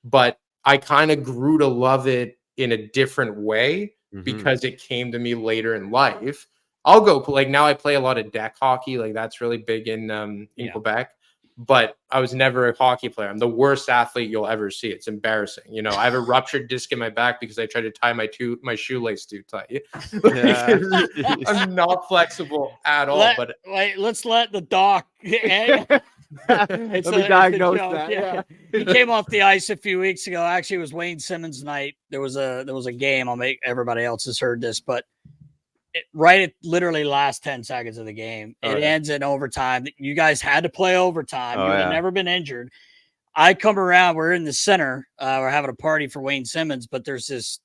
[SPEAKER 4] but I kind of grew to love it in a different way because it came to me later in life. I'll go like now I play a lot of deck hockey. Like that's really big in Quebec, but I was never a hockey player. I'm the worst athlete you'll ever see. It's embarrassing. You know, I have a ruptured disc in my back because I tried to tie my shoelace too tight. I'm not flexible at all.
[SPEAKER 3] Let's let the doc.
[SPEAKER 2] Let me diagnose that.
[SPEAKER 3] Yeah. He came off the ice a few weeks ago. Actually, it was Wayne Simmons' night. There was a game. I'll make everybody else has heard this, but right at literally last 10 seconds of the game, it ends in overtime. You guys had to play overtime. You would have never been injured. I come around. We're in the center. We're having a party for Wayne Simmons, but there's this.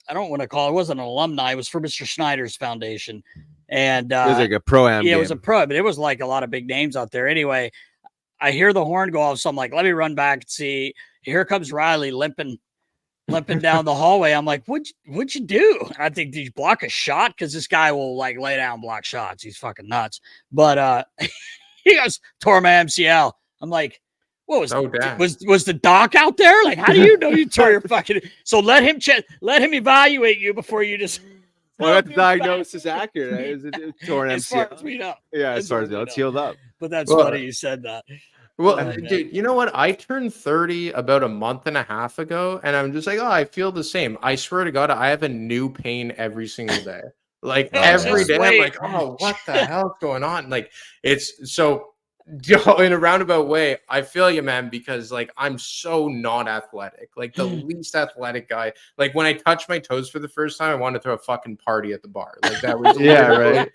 [SPEAKER 3] I don't want to call it. It wasn't an alumni. It was for Mr. Schneider's foundation, and
[SPEAKER 2] it was like a pro-am.
[SPEAKER 3] Yeah,
[SPEAKER 2] game.
[SPEAKER 3] It was a pro, but it was like a lot of big names out there. Anyway, I hear the horn go off, so I'm like, let me run back and see. Here comes Riley limping down the hallway. I'm like, what'd you do? And I think, did you block a shot? Because this guy will like lay down and block shots. He's fucking nuts. But he goes, tore my MCL. I'm like, what was was the doc out there? Like, how do you know you tore your fucking? So let him evaluate you before you just.
[SPEAKER 2] Well, that's the diagnosis accurate. Is it torn MCL?
[SPEAKER 3] As far as we know.
[SPEAKER 2] Yeah, as far as we know, it's healed up.
[SPEAKER 3] But that's funny you said that.
[SPEAKER 4] Well, dude, you know what? I turned 30 about a month and a half ago, and I'm just like, I feel the same. I swear to God, I have a new pain every single day. Like every day, I'm like, what the hell's going on? Like, it's so. In a roundabout way, I feel you, man, because like I'm so not athletic, like the least athletic guy. Like when I touch my toes for the first time, I want to throw a fucking party at the bar. Like that was
[SPEAKER 2] right.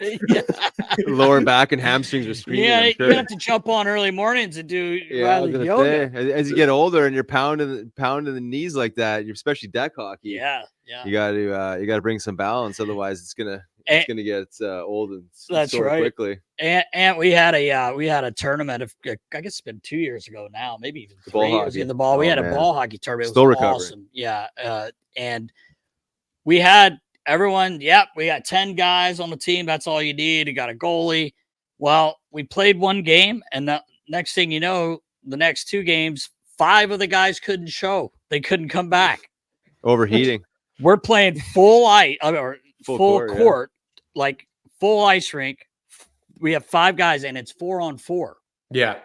[SPEAKER 2] Lower back and hamstrings are screaming.
[SPEAKER 3] Yeah, you have to jump on early mornings and do yoga.
[SPEAKER 2] As you get older and you're pounding the knees like that, especially deck hockey.
[SPEAKER 3] Yeah.
[SPEAKER 2] You got to bring some balance, otherwise it's gonna get old and
[SPEAKER 3] that's
[SPEAKER 2] sore
[SPEAKER 3] right.
[SPEAKER 2] quickly.
[SPEAKER 3] And we had a tournament of, I guess it's been 2 years ago now, maybe even 3 years in the ball. We had a ball hockey tournament. It was awesome. Yeah. And we had everyone. Yep. We got 10 guys on the team. That's all you need. You got a goalie. Well, we played one game, and the next thing you know, the next 2 games, 5 of the guys couldn't show. They couldn't come back.
[SPEAKER 2] Overheating.
[SPEAKER 3] We're playing full ice or full court, like full ice rink. We have 5 guys, and it's 4-on-4.
[SPEAKER 4] Yeah.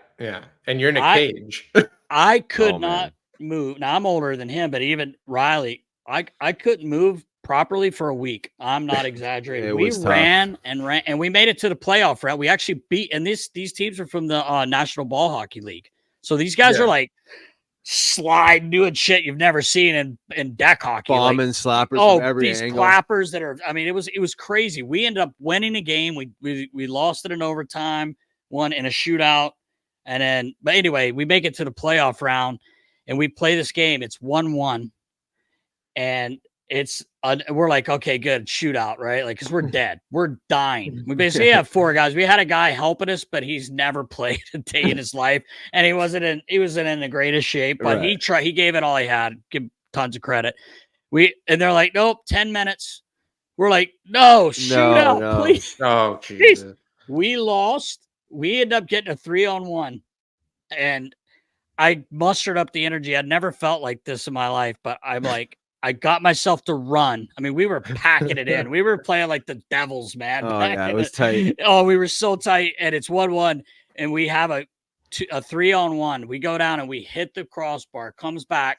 [SPEAKER 4] And you're in a cage.
[SPEAKER 3] I could not move. Now I'm older than him, but even Riley, I couldn't move properly for a week. I'm not exaggerating. We ran, and we made it to the playoff round. We actually beat, and these teams are from the National Ball Hockey League. So these guys are like slide doing shit you've never seen in deck hockey,
[SPEAKER 2] bombing slappers from every
[SPEAKER 3] these
[SPEAKER 2] angle.
[SPEAKER 3] Clappers that are, I mean, it was crazy. We ended up winning a game. We lost it in overtime, won in a shootout, and then, but anyway, we make it to the playoff round, and we play this game. It's 1-1, and we're like, okay, good, shootout, right? Like, because we're dead, we're dying. We basically have 4 guys. We had a guy helping us, but he's never played a day in his life, and he wasn't in the greatest shape. But he gave it all he had. Give tons of credit. And they're like, nope, 10 minutes. We're like, no, shootout, please.
[SPEAKER 4] Oh, Jesus.
[SPEAKER 3] We lost. We ended up getting a 3-on-1, and I mustered up the energy. I'd never felt like this in my life, but I'm like, I got myself to run. I mean, we were packing it in. We were playing like the Devils, man.
[SPEAKER 2] Oh, yeah, it was tight.
[SPEAKER 3] Oh, we were so tight, and it's 1-1, and we have a 3-on-1. We go down, and we hit the crossbar, comes back.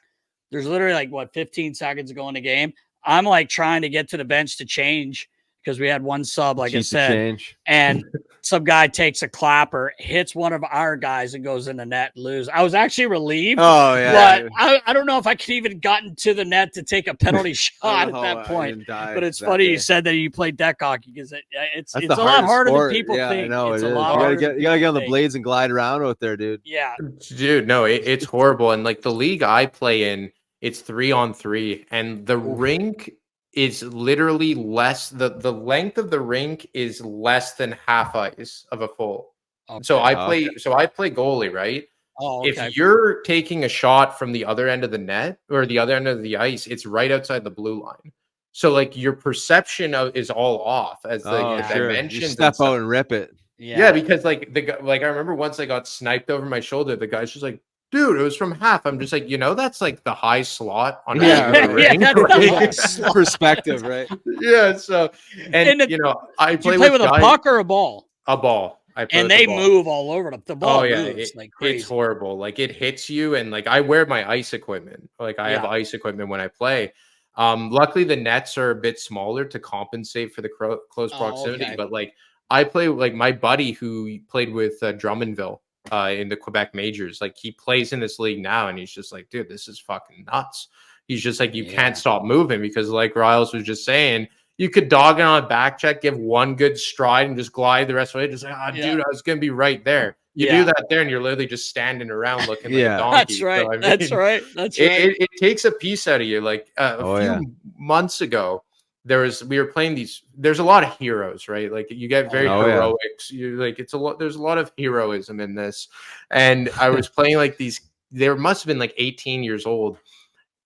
[SPEAKER 3] There's literally like, 15 seconds to go in the game. I'm like trying to get to the bench to change because we had one sub, like I said, and some guy takes a clapper, hits one of our guys, and goes in the net, lose. I was actually relieved.
[SPEAKER 2] Oh, yeah.
[SPEAKER 3] But I don't know if I could even gotten to the net to take a penalty shot at that point. But it's funny you said that you played deck hockey because it's a lot harder than people think.
[SPEAKER 2] I know,
[SPEAKER 3] it's
[SPEAKER 2] it
[SPEAKER 3] a
[SPEAKER 2] is.
[SPEAKER 3] lot
[SPEAKER 2] You gotta get on the blades and glide around out there, dude.
[SPEAKER 3] Yeah.
[SPEAKER 4] Dude, no, it's horrible. And like the league I play in, it's 3-on-3, and the rink is literally less. The length of the rink is less than half ice of a full. Okay. So I play goalie, right?
[SPEAKER 3] Oh, okay.
[SPEAKER 4] If you're taking a shot from the other end of the net or the other end of the ice, it's right outside the blue line. So like your perception of is all off as the
[SPEAKER 2] sure.
[SPEAKER 4] dimensions.
[SPEAKER 2] You step out and rip it.
[SPEAKER 4] Yeah, because like I remember once I got sniped over my shoulder. The guy's just like, dude, it was from half. I'm just like, that's like the high slot on
[SPEAKER 2] perspective, right?
[SPEAKER 4] Yeah. So and I play
[SPEAKER 3] with a puck or a ball.
[SPEAKER 4] A ball.
[SPEAKER 3] And they move all over the ball.
[SPEAKER 4] Oh yeah,
[SPEAKER 3] moves like crazy.
[SPEAKER 4] It's horrible. Like it hits you, and like I wear my ice equipment. Like I have ice equipment when I play. Luckily the nets are a bit smaller to compensate for the close proximity. Okay. But like I play like my buddy who played with Drummondville in the Quebec majors. Like he plays in this league now, and he's just like, dude, this is fucking nuts. He's just like, you can't stop moving because, like Riles was just saying, you could dog it on a back check, give one good stride, and just glide the rest of the way. Just like, dude, I was gonna be right there. You do that there, and you're literally just standing around looking like a donkey.
[SPEAKER 3] That's right. So, I mean, that's right.
[SPEAKER 4] It takes a piece out of you. Like a few months ago, we were playing these. There's a lot of heroes, right? Like you get very heroics. You like it's a lot. There's a lot of heroism in this, and I was playing like these. There must have been like 18 years old,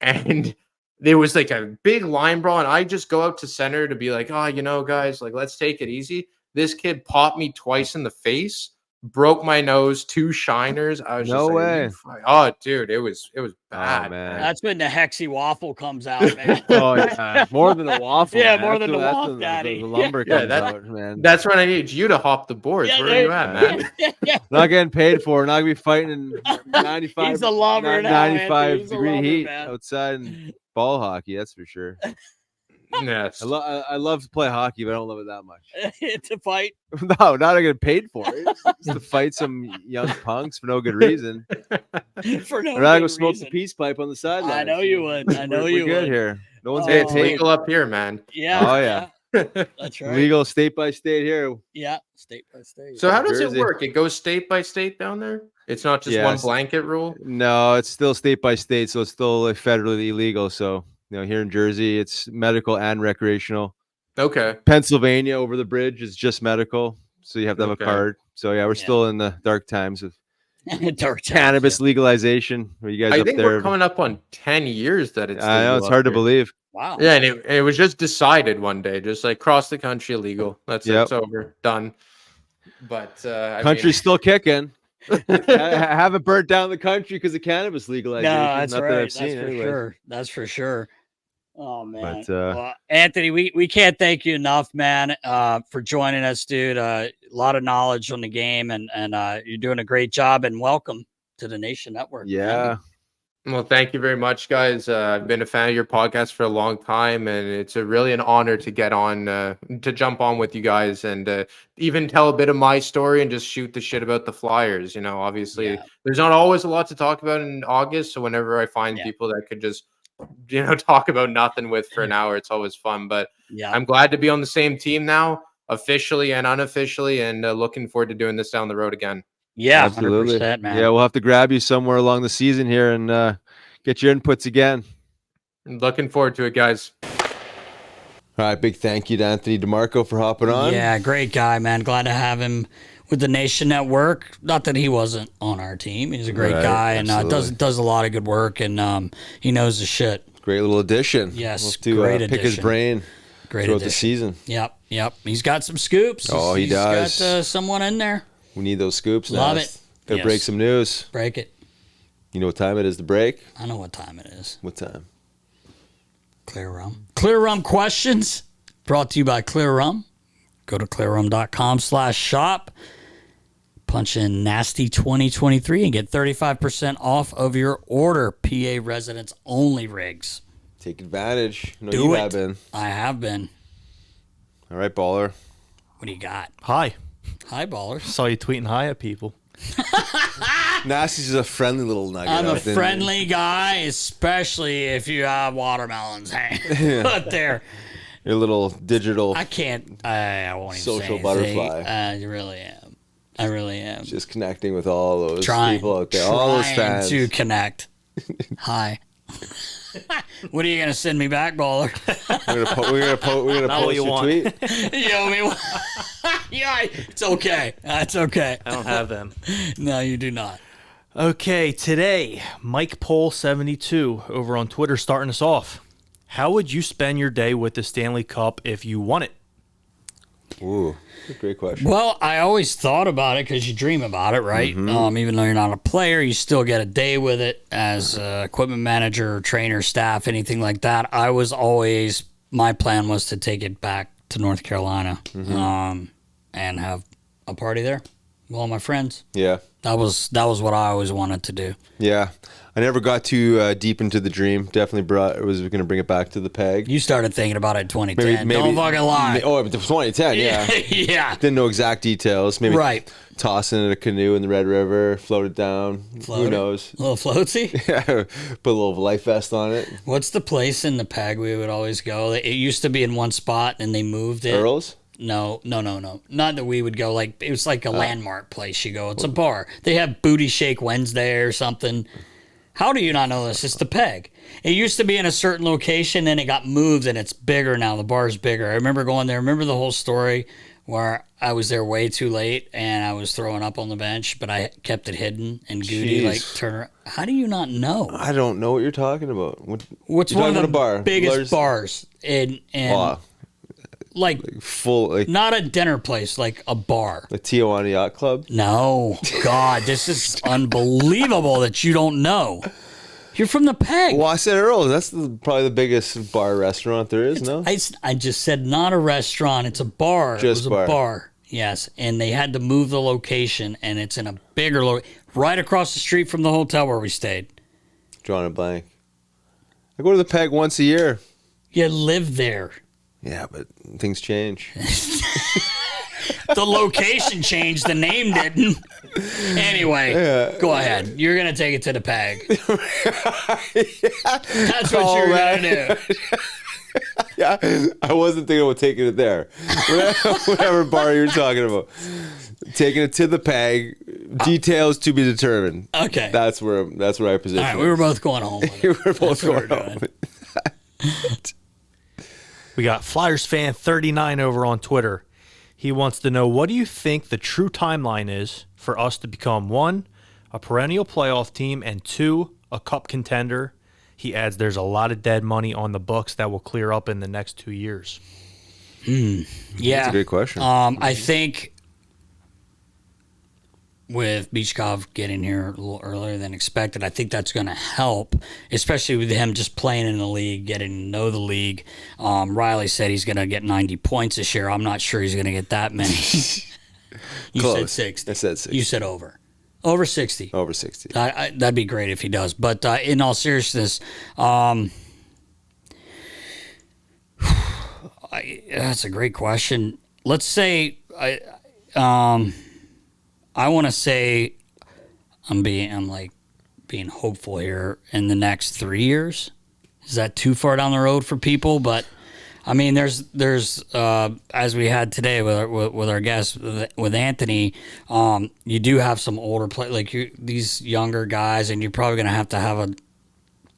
[SPEAKER 4] and there was like a big line brawl, and I just go out to center to be like, guys, like let's take it easy. This kid popped me twice in the face, broke my nose, 2 shiners. I was
[SPEAKER 2] no way.
[SPEAKER 4] Oh, dude, it was bad.
[SPEAKER 2] Oh, man.
[SPEAKER 3] That's when the Hexy waffle comes out, man.
[SPEAKER 2] More than a waffle.
[SPEAKER 3] Yeah, more than a waffle, daddy.
[SPEAKER 2] The lumber comes out, man.
[SPEAKER 4] That's when I need you to hop the boards. Where are you at, man?
[SPEAKER 2] Not getting paid for. Not gonna be fighting in 95.
[SPEAKER 3] He's a lumber
[SPEAKER 2] 95 degree heat outside and ball hockey. That's for sure.
[SPEAKER 4] Yes.
[SPEAKER 2] I love to play hockey, but I don't love it that much.
[SPEAKER 3] To fight?
[SPEAKER 2] No, not to get paid for it. Just to fight some young punks for no good reason.
[SPEAKER 3] For no
[SPEAKER 2] or not
[SPEAKER 3] good
[SPEAKER 2] go smoke
[SPEAKER 3] reason.
[SPEAKER 2] the peace pipe on the sideline.
[SPEAKER 3] I know you would. We're
[SPEAKER 2] good here. No one's
[SPEAKER 4] it's legal up here, man.
[SPEAKER 3] Yeah.
[SPEAKER 2] Oh yeah.
[SPEAKER 3] That's right.
[SPEAKER 2] Legal state by state here.
[SPEAKER 3] Yeah, state by state.
[SPEAKER 4] So how does it work? It goes state by state down there? It's not just one blanket rule?
[SPEAKER 2] No, it's still state by state, so it's still like federally illegal. So here in Jersey, it's medical and recreational.
[SPEAKER 4] Okay.
[SPEAKER 2] Pennsylvania over the bridge is just medical, so you have to have a card. So we're still in the dark times of cannabis legalization. Where you guys
[SPEAKER 4] I think we're coming up on 10 years that it's.
[SPEAKER 2] I know it's hard to believe.
[SPEAKER 3] Wow.
[SPEAKER 4] Yeah, and it was just decided one day, just like cross the country illegal. That's it's over, done. But
[SPEAKER 2] country's still kicking. Haven't burnt down the country because of cannabis legalization.
[SPEAKER 3] No, that's
[SPEAKER 2] Not
[SPEAKER 3] right.
[SPEAKER 2] that I've seen,
[SPEAKER 3] for
[SPEAKER 2] anyways.
[SPEAKER 3] sure. That's for sure. Oh man,
[SPEAKER 2] but,
[SPEAKER 3] Anthony, we can't thank you enough, man, for joining us, dude. A lot of knowledge on the game, and you're doing a great job. And welcome to the Nation Network.
[SPEAKER 2] Yeah.
[SPEAKER 3] Man.
[SPEAKER 4] Well, thank you very much, guys. I've been a fan of your podcast for a long time, and it's really an honor to get on, to jump on with you guys, and even tell a bit of my story and just shoot the shit about the Flyers. Obviously, there's not always a lot to talk about in August, so whenever I find people that could just talk about nothing with for an hour, it's always fun. But I'm glad to be on the same team now, officially and unofficially, and looking forward to doing this down the road again.
[SPEAKER 3] Yeah,
[SPEAKER 2] absolutely,
[SPEAKER 3] 100%, man.
[SPEAKER 2] Yeah, we'll have to grab you somewhere along the season here and get your inputs again.
[SPEAKER 4] Looking forward to it, guys.
[SPEAKER 2] All right, big thank you to Anthony DeMarco for hopping on.
[SPEAKER 3] Yeah, great guy, man. Glad to have him with the Nation Network. Not that he wasn't on our team. He's a great guy and does a lot of good work, and he knows the shit.
[SPEAKER 2] Great little addition.
[SPEAKER 3] Yes,
[SPEAKER 2] we'll have to pick his brain throughout the season.
[SPEAKER 3] Yep. He's got some scoops.
[SPEAKER 2] Oh, he does.
[SPEAKER 3] He's got someone in there.
[SPEAKER 2] We need those scoops now.
[SPEAKER 3] Love it.
[SPEAKER 2] Gotta break some news.
[SPEAKER 3] Break it.
[SPEAKER 2] You know what time it is to break?
[SPEAKER 3] I know what time it is.
[SPEAKER 2] What time?
[SPEAKER 3] Klyr Rum. Klyr Rum questions brought to you by Klyr Rum. Go to klyrrum.com/shop. Punch in Nasty 2023 and get 35% off of your order. PA residents only rigs.
[SPEAKER 2] Take advantage.
[SPEAKER 3] Do it.
[SPEAKER 2] Have been.
[SPEAKER 3] I have been.
[SPEAKER 2] All right, baller.
[SPEAKER 3] What do you got?
[SPEAKER 5] Hi,
[SPEAKER 3] ballers.
[SPEAKER 5] Saw you tweeting hi at people.
[SPEAKER 2] Nasty's a friendly little nugget.
[SPEAKER 3] I'm a friendly guy, especially if you have watermelons hanging out there.
[SPEAKER 2] Your little digital.
[SPEAKER 3] I can't. I won't even
[SPEAKER 2] social
[SPEAKER 3] say
[SPEAKER 2] butterfly.
[SPEAKER 3] I really am.
[SPEAKER 2] Just connecting with all those
[SPEAKER 3] trying,
[SPEAKER 2] people out there. All those fans.
[SPEAKER 3] To connect. Hi. What are you gonna send me back, baller?
[SPEAKER 2] We're gonna post your tweet.
[SPEAKER 3] You owe me one. Yeah, it's okay. That's okay.
[SPEAKER 5] I don't have them.
[SPEAKER 3] No, you do not.
[SPEAKER 5] Okay, today, Mike Pole 72 over on Twitter starting us off. How would you spend your day with the Stanley Cup if you won it?
[SPEAKER 2] Ooh, great question.
[SPEAKER 3] Well, I always thought about it because you dream about it, right? Even though you're not a player, you still get a day with it as equipment manager, trainer, staff, anything like that. My plan was to take it back to North Carolina and have a party there with all my friends.
[SPEAKER 2] Yeah.
[SPEAKER 3] That was what I always wanted to do.
[SPEAKER 2] Yeah. I never got too deep into the dream. Definitely was going to bring it back to the PEG.
[SPEAKER 3] You started thinking about it in 2010.
[SPEAKER 2] Maybe,
[SPEAKER 3] don't fucking lie.
[SPEAKER 2] Oh, it was 2010, yeah.
[SPEAKER 3] Yeah.
[SPEAKER 2] Didn't know exact details. Maybe
[SPEAKER 3] right.
[SPEAKER 2] Tossing in a canoe in the Red River, float it down. Who knows?
[SPEAKER 3] A little floatsy?
[SPEAKER 2] Yeah. Put a little life vest on it.
[SPEAKER 3] What's the place in the PEG we would always go? It used to be in one spot and they moved it.
[SPEAKER 2] Earl's?
[SPEAKER 3] No. Not that we would go. Like it was like a landmark place you go. It's a bar. They have Booty Shake Wednesday or something. How do you not know this? It's the PEG. It used to be in a certain location, and it got moved, and it's bigger now. The bar's bigger. I remember going there. Remember the whole story where I was there way too late, and I was throwing up on the bench, but I kept it hidden, and Goody turned around. How do you not know?
[SPEAKER 2] I don't know what you're talking about.
[SPEAKER 3] What's one of the biggest bars in like
[SPEAKER 2] full, like
[SPEAKER 3] not a dinner place, like a bar.
[SPEAKER 2] The Tijuana Yacht Club?
[SPEAKER 3] No. God, this is unbelievable that you don't know. You're from the PEG.
[SPEAKER 2] Well, I said Earl's. That's probably the biggest bar restaurant there is, no?
[SPEAKER 3] I just said not a restaurant. It's a bar.
[SPEAKER 2] Just
[SPEAKER 3] it was a bar. Yes, and they had to move the location, and it's in a bigger right across the street from the hotel where we stayed.
[SPEAKER 2] Drawing a blank. I go to the PEG once a year.
[SPEAKER 3] You live there.
[SPEAKER 2] Yeah, but things change.
[SPEAKER 3] The location changed. The name didn't. Anyway, Go ahead. You're going to take it to the PEG. That's what you're going to do.
[SPEAKER 2] Yeah, I wasn't thinking about taking it there. Whatever bar you're talking about. Taking it to the PEG. Details to be determined.
[SPEAKER 3] Okay.
[SPEAKER 2] That's where I position.
[SPEAKER 3] All right, we were both going home.
[SPEAKER 2] We were both going home.
[SPEAKER 5] We got Flyers fan 39 over on Twitter. He wants to know, what do you think the true timeline is for us to become, 1, a perennial playoff team, and 2, a cup contender? He adds there's a lot of dead money on the books that will clear up in the next 2 years.
[SPEAKER 3] Yeah.
[SPEAKER 2] That's a good question.
[SPEAKER 3] I think with Michkov getting here a little earlier than expected, I think that's going to help, especially with him just playing in the league, getting to know the league. Riley said he's going to get 90 points this year. I'm not sure he's going to get that many. You said 60.
[SPEAKER 2] I said 60.
[SPEAKER 3] You said over. Over 60.
[SPEAKER 2] Over 60.
[SPEAKER 3] That'd be great if he does. But in all seriousness, that's a great question. Let's say I want to say I'm being hopeful here in the next 3 years. Is that too far down the road for people? But I mean, there's as we had today with our guest with Anthony, you do have some older these younger guys, and you're probably going to have a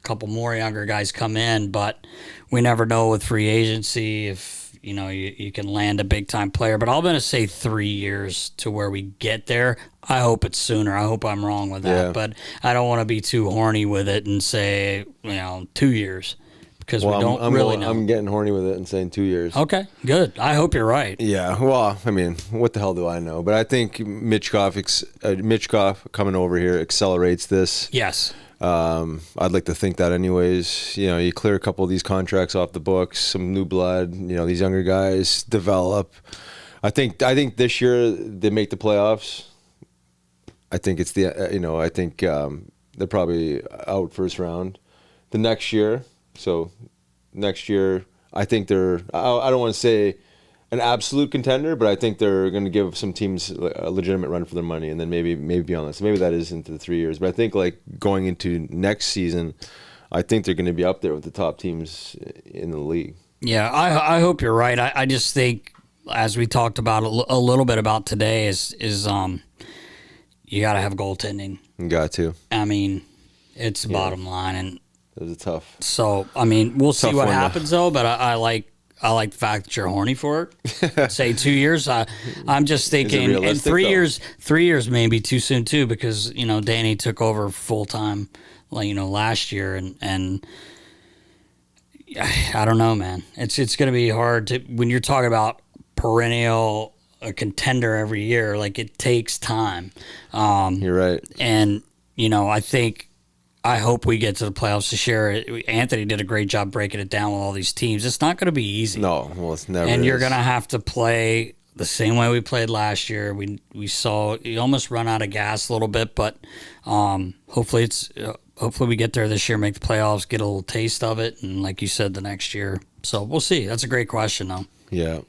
[SPEAKER 3] couple more younger guys come in. But we never know with free agency if you can land a big time player. But I'm going to say 3 years to where we get there. I hope it's sooner. I hope I'm wrong with that, but I don't want to be too horny with it and say 2 years. Because we don't really know.
[SPEAKER 2] I'm getting horny with it and saying 2 years.
[SPEAKER 3] Okay, good. I hope you're right.
[SPEAKER 2] Yeah, well, I mean, what the hell do I know? But I think Michkov coming over here accelerates this.
[SPEAKER 3] Yes.
[SPEAKER 2] I'd like to think that anyways. You clear a couple of these contracts off the books, some new blood, these younger guys develop. I think this year they make the playoffs. I think it's I think they're probably out first round. The next year, I think they're, I don't want to say an absolute contender, but I think they're going to give some teams a legitimate run for their money, and then maybe beyond that. So maybe that is into the 3 years. But I think going into next season, I think they're going to be up there with the top teams in the league.
[SPEAKER 3] Yeah, I hope you're right. I just think, as we talked about a little bit about today, is you got to have goaltending.
[SPEAKER 2] You got to.
[SPEAKER 3] I mean, it's the bottom line, and
[SPEAKER 2] it was tough.
[SPEAKER 3] So I mean, we'll see what happens though. But I like the fact that you're horny for it. Say 2 years. I'm just thinking, and 3 years. 3 years may be too soon too, because Danny took over full time, last year, and I don't know, man. It's going to be hard to when you're talking about perennial a contender every year. Like it takes time.
[SPEAKER 2] You're right.
[SPEAKER 3] And I hope we get to the playoffs this year. Anthony did a great job breaking it down with all these teams. It's not going to be easy.
[SPEAKER 2] No, well, it's never.
[SPEAKER 3] And you're going to have to play the same way we played last year. We saw you almost run out of gas a little bit, but hopefully we get there this year, make the playoffs, get a little taste of it, and like you said, the next year. So we'll see. That's a great question, though.
[SPEAKER 2] Yeah.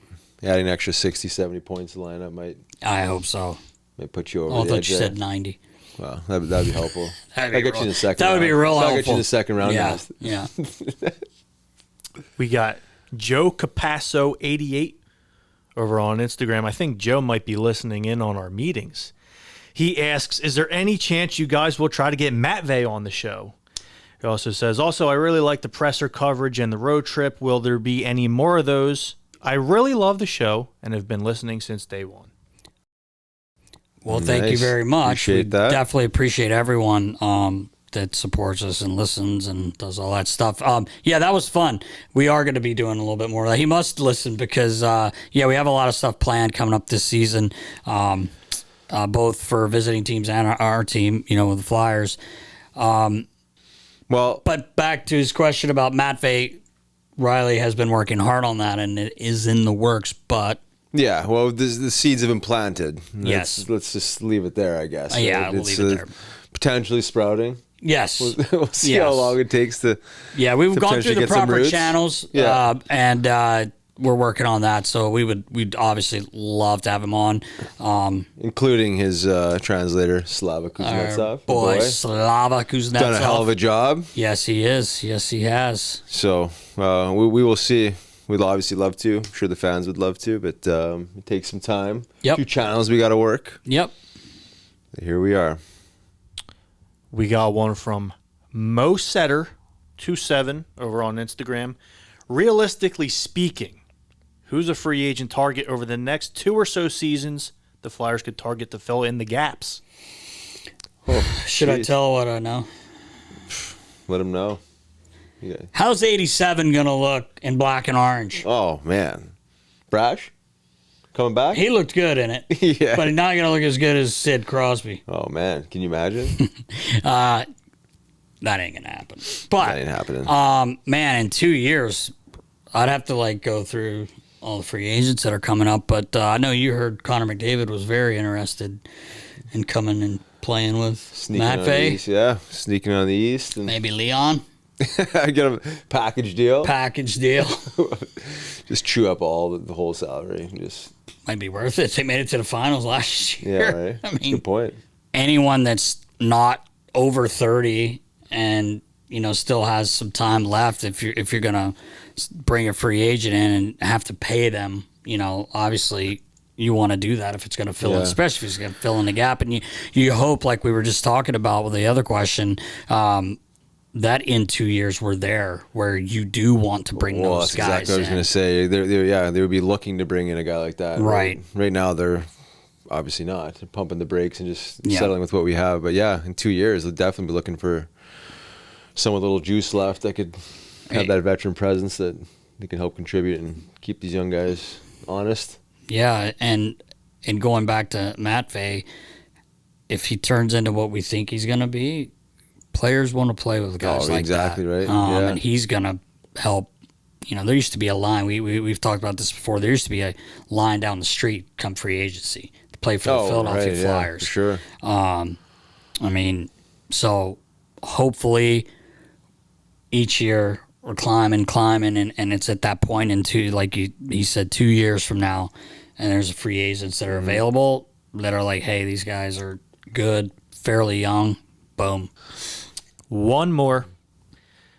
[SPEAKER 2] Adding an extra 60, 70 points to the lineup might.
[SPEAKER 3] I hope so.
[SPEAKER 2] Might put you over
[SPEAKER 3] I
[SPEAKER 2] the
[SPEAKER 3] thought
[SPEAKER 2] edge
[SPEAKER 3] you
[SPEAKER 2] there.
[SPEAKER 3] said 90.
[SPEAKER 2] Wow, that'd be helpful.
[SPEAKER 3] That'd
[SPEAKER 2] get you in the second
[SPEAKER 3] that
[SPEAKER 2] round.
[SPEAKER 3] would be real helpful.
[SPEAKER 2] I'll get you in the second round.
[SPEAKER 3] Yeah, yeah.
[SPEAKER 5] We got Joe Capasso 88 over on Instagram. I think Joe might be listening in on our meetings. He asks, is there any chance you guys will try to get Matvei on the show? He also says, I really like the presser coverage and the road trip. Will there be any more of those? I really love the show and have been listening since day one.
[SPEAKER 3] Well, thank you very much.
[SPEAKER 2] Appreciate that.
[SPEAKER 3] Definitely appreciate everyone that supports us and listens and does all that stuff. Yeah, that was fun. We are going to be doing a little bit more of that. He must listen because, we have a lot of stuff planned coming up this season, both for visiting teams and our team, with the Flyers. But back to his question about Matvei, Riley has been working hard on that, and it is in the works, but...
[SPEAKER 2] Yeah, well, the seeds have been planted.
[SPEAKER 3] Yes.
[SPEAKER 2] Let's just leave it there, I guess. Right?
[SPEAKER 3] Yeah, we'll leave it there.
[SPEAKER 2] Potentially sprouting.
[SPEAKER 3] Yes.
[SPEAKER 2] We'll see how long it takes to.
[SPEAKER 3] Yeah, we've
[SPEAKER 2] to
[SPEAKER 3] gone through the
[SPEAKER 2] get some
[SPEAKER 3] proper
[SPEAKER 2] roots.
[SPEAKER 3] channels,
[SPEAKER 2] Yeah.
[SPEAKER 3] and we're working on that. So we'd obviously love to have him on,
[SPEAKER 2] including his translator Slava Kuznetsov.
[SPEAKER 3] boy Slava Kuznetsov.
[SPEAKER 2] Done a hell of a job.
[SPEAKER 3] Yes, he is. Yes, he has.
[SPEAKER 2] So we will see. We'd obviously love to. I'm sure the fans would love to, but it takes some time.
[SPEAKER 3] Yep.
[SPEAKER 2] 2 channels we got to work.
[SPEAKER 3] Yep.
[SPEAKER 2] Here we are.
[SPEAKER 5] We got one from Mo Setter 27 over on Instagram. Realistically speaking, who's a free agent target over the next 2 or so seasons the Flyers could target to fill in the gaps?
[SPEAKER 3] Should I tell what I know?
[SPEAKER 2] Let them know. Yeah.
[SPEAKER 3] How's 87 going to look in black and orange?
[SPEAKER 2] Oh, man. Brash? Coming back?
[SPEAKER 3] He looked good in it,
[SPEAKER 2] Yeah.
[SPEAKER 3] but he's not going to look as good as Sid Crosby.
[SPEAKER 2] Oh, man. Can you imagine?
[SPEAKER 3] That ain't going to happen. But,
[SPEAKER 2] That ain't happening.
[SPEAKER 3] man, in 2 years, I'd have to go through all the free agents that are coming up. But I know you heard Connor McDavid was very interested in coming and playing with
[SPEAKER 2] Sneaking on the
[SPEAKER 3] Matvei.
[SPEAKER 2] East, yeah. Sneaking on the East. And
[SPEAKER 3] Maybe Leon.
[SPEAKER 2] get a package deal.
[SPEAKER 3] Package deal.
[SPEAKER 2] Just chew up all the whole salary. Just
[SPEAKER 3] Might be worth it. They made it to the finals last year.
[SPEAKER 2] yeah, right.
[SPEAKER 3] I mean,
[SPEAKER 2] good point.
[SPEAKER 3] anyone that's not over 30 and still has some time left, if you're gonna bring a free agent in and have to pay them, obviously you want to do that if it's going to fill in, especially if it's going to fill in the gap. And you hope, like we were just talking about with the other question, that in 2 years we're there where you do want to bring those
[SPEAKER 2] that's
[SPEAKER 3] guys
[SPEAKER 2] exactly what I was going to say. They would be looking to bring in a guy like that.
[SPEAKER 3] Right.
[SPEAKER 2] Right now they're obviously not. They're pumping the brakes and just
[SPEAKER 3] Yeah.
[SPEAKER 2] settling with what we have. But yeah, in 2 years they'll definitely be looking for someone with a little juice left that could have that veteran presence that they can help contribute and keep these young guys honest.
[SPEAKER 3] Yeah, and going back to Matvei, if he turns into what we think he's going to be, players want to play with guys like
[SPEAKER 2] exactly
[SPEAKER 3] that.
[SPEAKER 2] right. Yeah.
[SPEAKER 3] And he's going to help. There used to be a line. We've talked about this before. There used to be a line down the street come free agency to play for the Philadelphia Flyers.
[SPEAKER 2] Yeah, for sure.
[SPEAKER 3] So hopefully each year we're climbing, and it's at that point in he said 2 years from now, and there's free agents that are available that are like, hey, these guys are good, fairly young. Boom.
[SPEAKER 5] One more.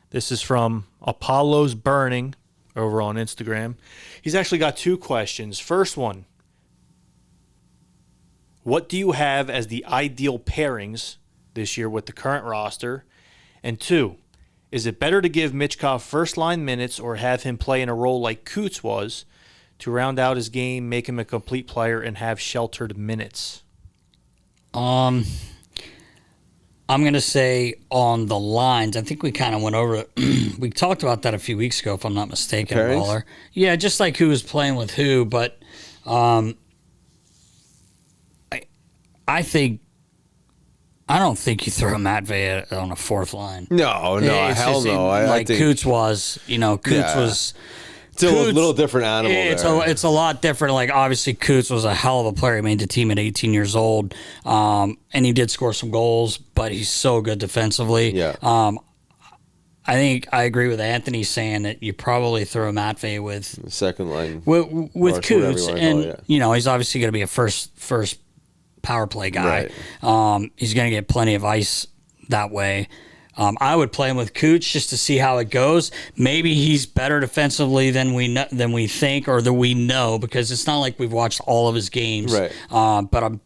[SPEAKER 5] This is from Apollo's Burning over on Instagram. He's actually got 2 questions. First one, what do you have as the ideal pairings this year with the current roster? And 2, is it better to give Michkov first-line minutes or have him play in a role like Coots was to round out his game, make him a complete player, and have sheltered minutes?
[SPEAKER 3] I'm I'm going to say on the lines, I think we kind of went over it. We talked about that a few weeks ago, if I'm not mistaken, Baller. Yeah, just like who was playing with who, but I don't think you throw Matvei on a fourth line.
[SPEAKER 2] No, hell no.
[SPEAKER 3] I think Coots was, Coots was...
[SPEAKER 2] It's a little different animal
[SPEAKER 3] It's a lot different. Like, obviously, Coots was a hell of a player. He made the team at 18 years old, and he did score some goals, but he's so good defensively.
[SPEAKER 2] Yeah.
[SPEAKER 3] I think I agree with Anthony saying that you probably throw Matvei with...
[SPEAKER 2] second line.
[SPEAKER 3] With Coots, and, he's obviously going to be a first power play guy.
[SPEAKER 2] Right.
[SPEAKER 3] He's going to get plenty of ice that way. I would play him with Cooch just to see how it goes. Maybe he's better defensively than we think or that we know, because it's not like we've watched all of his games.
[SPEAKER 2] Right.
[SPEAKER 3] But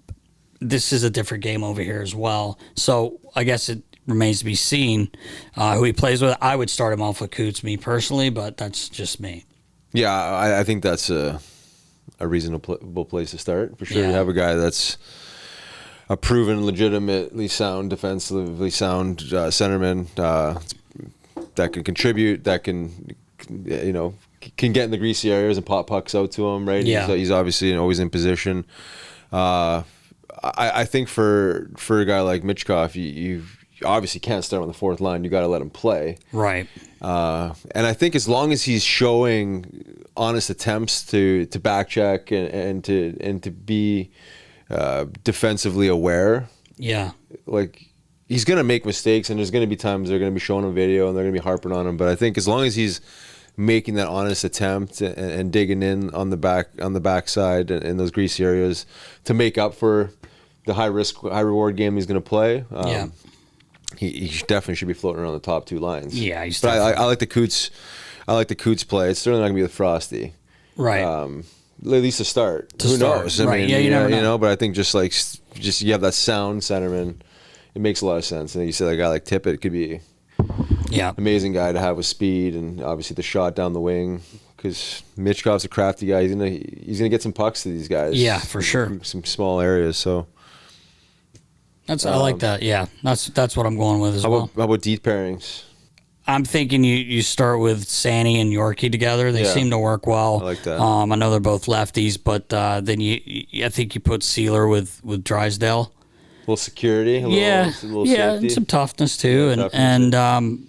[SPEAKER 3] this is a different game over here as well. So I guess it remains to be seen who he plays with. I would start him off with Cooch, me personally, but that's just me.
[SPEAKER 2] Yeah, I think that's a reasonable place to start for sure.
[SPEAKER 3] Yeah.
[SPEAKER 2] You have a guy that's a proven, legitimately sound, defensively sound centerman that can contribute, that can get in the greasy areas and pop pucks out to him. Right?
[SPEAKER 3] Yeah.
[SPEAKER 2] He's obviously always in position. I think for a guy like Michkov, you obviously can't start on the fourth line. You got to let him play.
[SPEAKER 3] Right.
[SPEAKER 2] And I think as long as he's showing honest attempts to back check and to be defensively aware.
[SPEAKER 3] Yeah.
[SPEAKER 2] Like, he's going to make mistakes, and there's going to be times they're going to be showing him video and they're going to be harping on him. But I think as long as he's making that honest attempt and digging in on the backside and in those greasy areas to make up for the high risk, high reward game he's going to play, he definitely should be floating around the top two lines.
[SPEAKER 3] Yeah,
[SPEAKER 2] but I like the Coots. I like the Coots play. It's certainly not going to be with Frosty.
[SPEAKER 3] Right.
[SPEAKER 2] At least to start. Who knows? I mean,
[SPEAKER 3] you never know.
[SPEAKER 2] But I think just you have that sound centerman, it makes a lot of sense. And you say a guy like Tippett could be an amazing guy to have with speed and obviously the shot down the wing, because Michkov's a crafty guy. He's gonna get some pucks to these guys.
[SPEAKER 3] Yeah, for sure.
[SPEAKER 2] Some small areas. So
[SPEAKER 3] I like that. Yeah, that's what I'm going with as well.
[SPEAKER 2] How about deep pairings?
[SPEAKER 3] I'm thinking you start with Sanny and Yorkie together. They seem to work well.
[SPEAKER 2] I like that.
[SPEAKER 3] I know they're both lefties, but then I think you put Sealer with Drysdale.
[SPEAKER 2] A little security. A little safety.
[SPEAKER 3] And some toughness too, and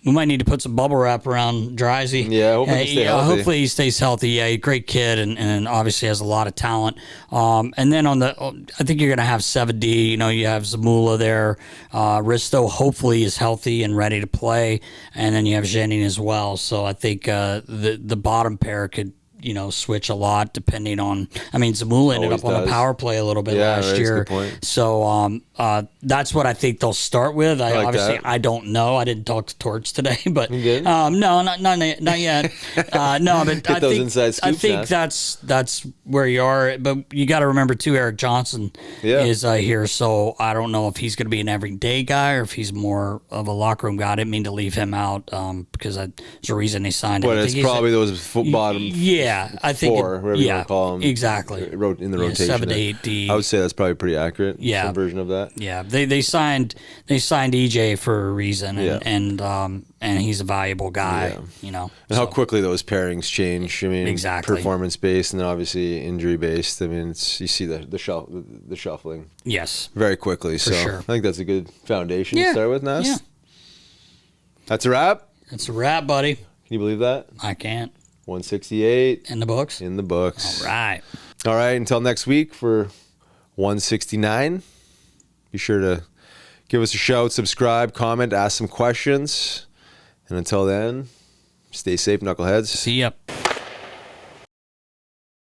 [SPEAKER 3] we might need to put some bubble wrap around Drysy.
[SPEAKER 2] Yeah,
[SPEAKER 3] hopefully he stays healthy. Yeah, he's a great kid and obviously has a lot of talent. And then I think you're going to have 7D. You have Zamula there. Risto hopefully is healthy and ready to play. And then you have Zhenin as well. So I think the bottom pair could switch a lot depending on. I mean, Zamula ended up on the power play a little bit last year.
[SPEAKER 2] Good point.
[SPEAKER 3] So that's what I think they'll start with.
[SPEAKER 2] Obviously,
[SPEAKER 3] I don't know. I didn't talk to Torch today, but
[SPEAKER 2] you did?
[SPEAKER 3] No, not yet. No, but
[SPEAKER 2] Get those inside scoops
[SPEAKER 3] I think
[SPEAKER 2] now.
[SPEAKER 3] that's where you are. But you got to remember too, Eric Johnson is here, so I don't know if he's going to be an everyday guy or if he's more of a locker room guy. I didn't mean to leave him out because there's a reason they signed him.
[SPEAKER 2] But it's probably those bottom.
[SPEAKER 3] Yeah, I think
[SPEAKER 2] whatever you want to call them.
[SPEAKER 3] Exactly.
[SPEAKER 2] In the rotation.
[SPEAKER 3] 7 to 8D.
[SPEAKER 2] I would say that's probably pretty accurate.
[SPEAKER 3] Yeah.
[SPEAKER 2] Some version of that.
[SPEAKER 3] Yeah, they signed EJ for a reason, and he's a valuable guy.
[SPEAKER 2] And how quickly those pairings change. I mean,
[SPEAKER 3] exactly.
[SPEAKER 2] Performance based and then obviously injury based. I mean, you see the shuffling.
[SPEAKER 3] Yes.
[SPEAKER 2] Very quickly. So
[SPEAKER 3] sure.
[SPEAKER 2] I think that's a good foundation to start with, Nas.
[SPEAKER 3] Yeah.
[SPEAKER 2] That's a wrap.
[SPEAKER 3] That's a wrap, buddy.
[SPEAKER 2] Can you believe that?
[SPEAKER 3] I can't.
[SPEAKER 2] 168
[SPEAKER 3] in the books. All right.
[SPEAKER 2] Until next week for 169. Be sure to give us a shout, subscribe, comment, ask some questions. And until then, stay safe, knuckleheads.
[SPEAKER 3] See ya.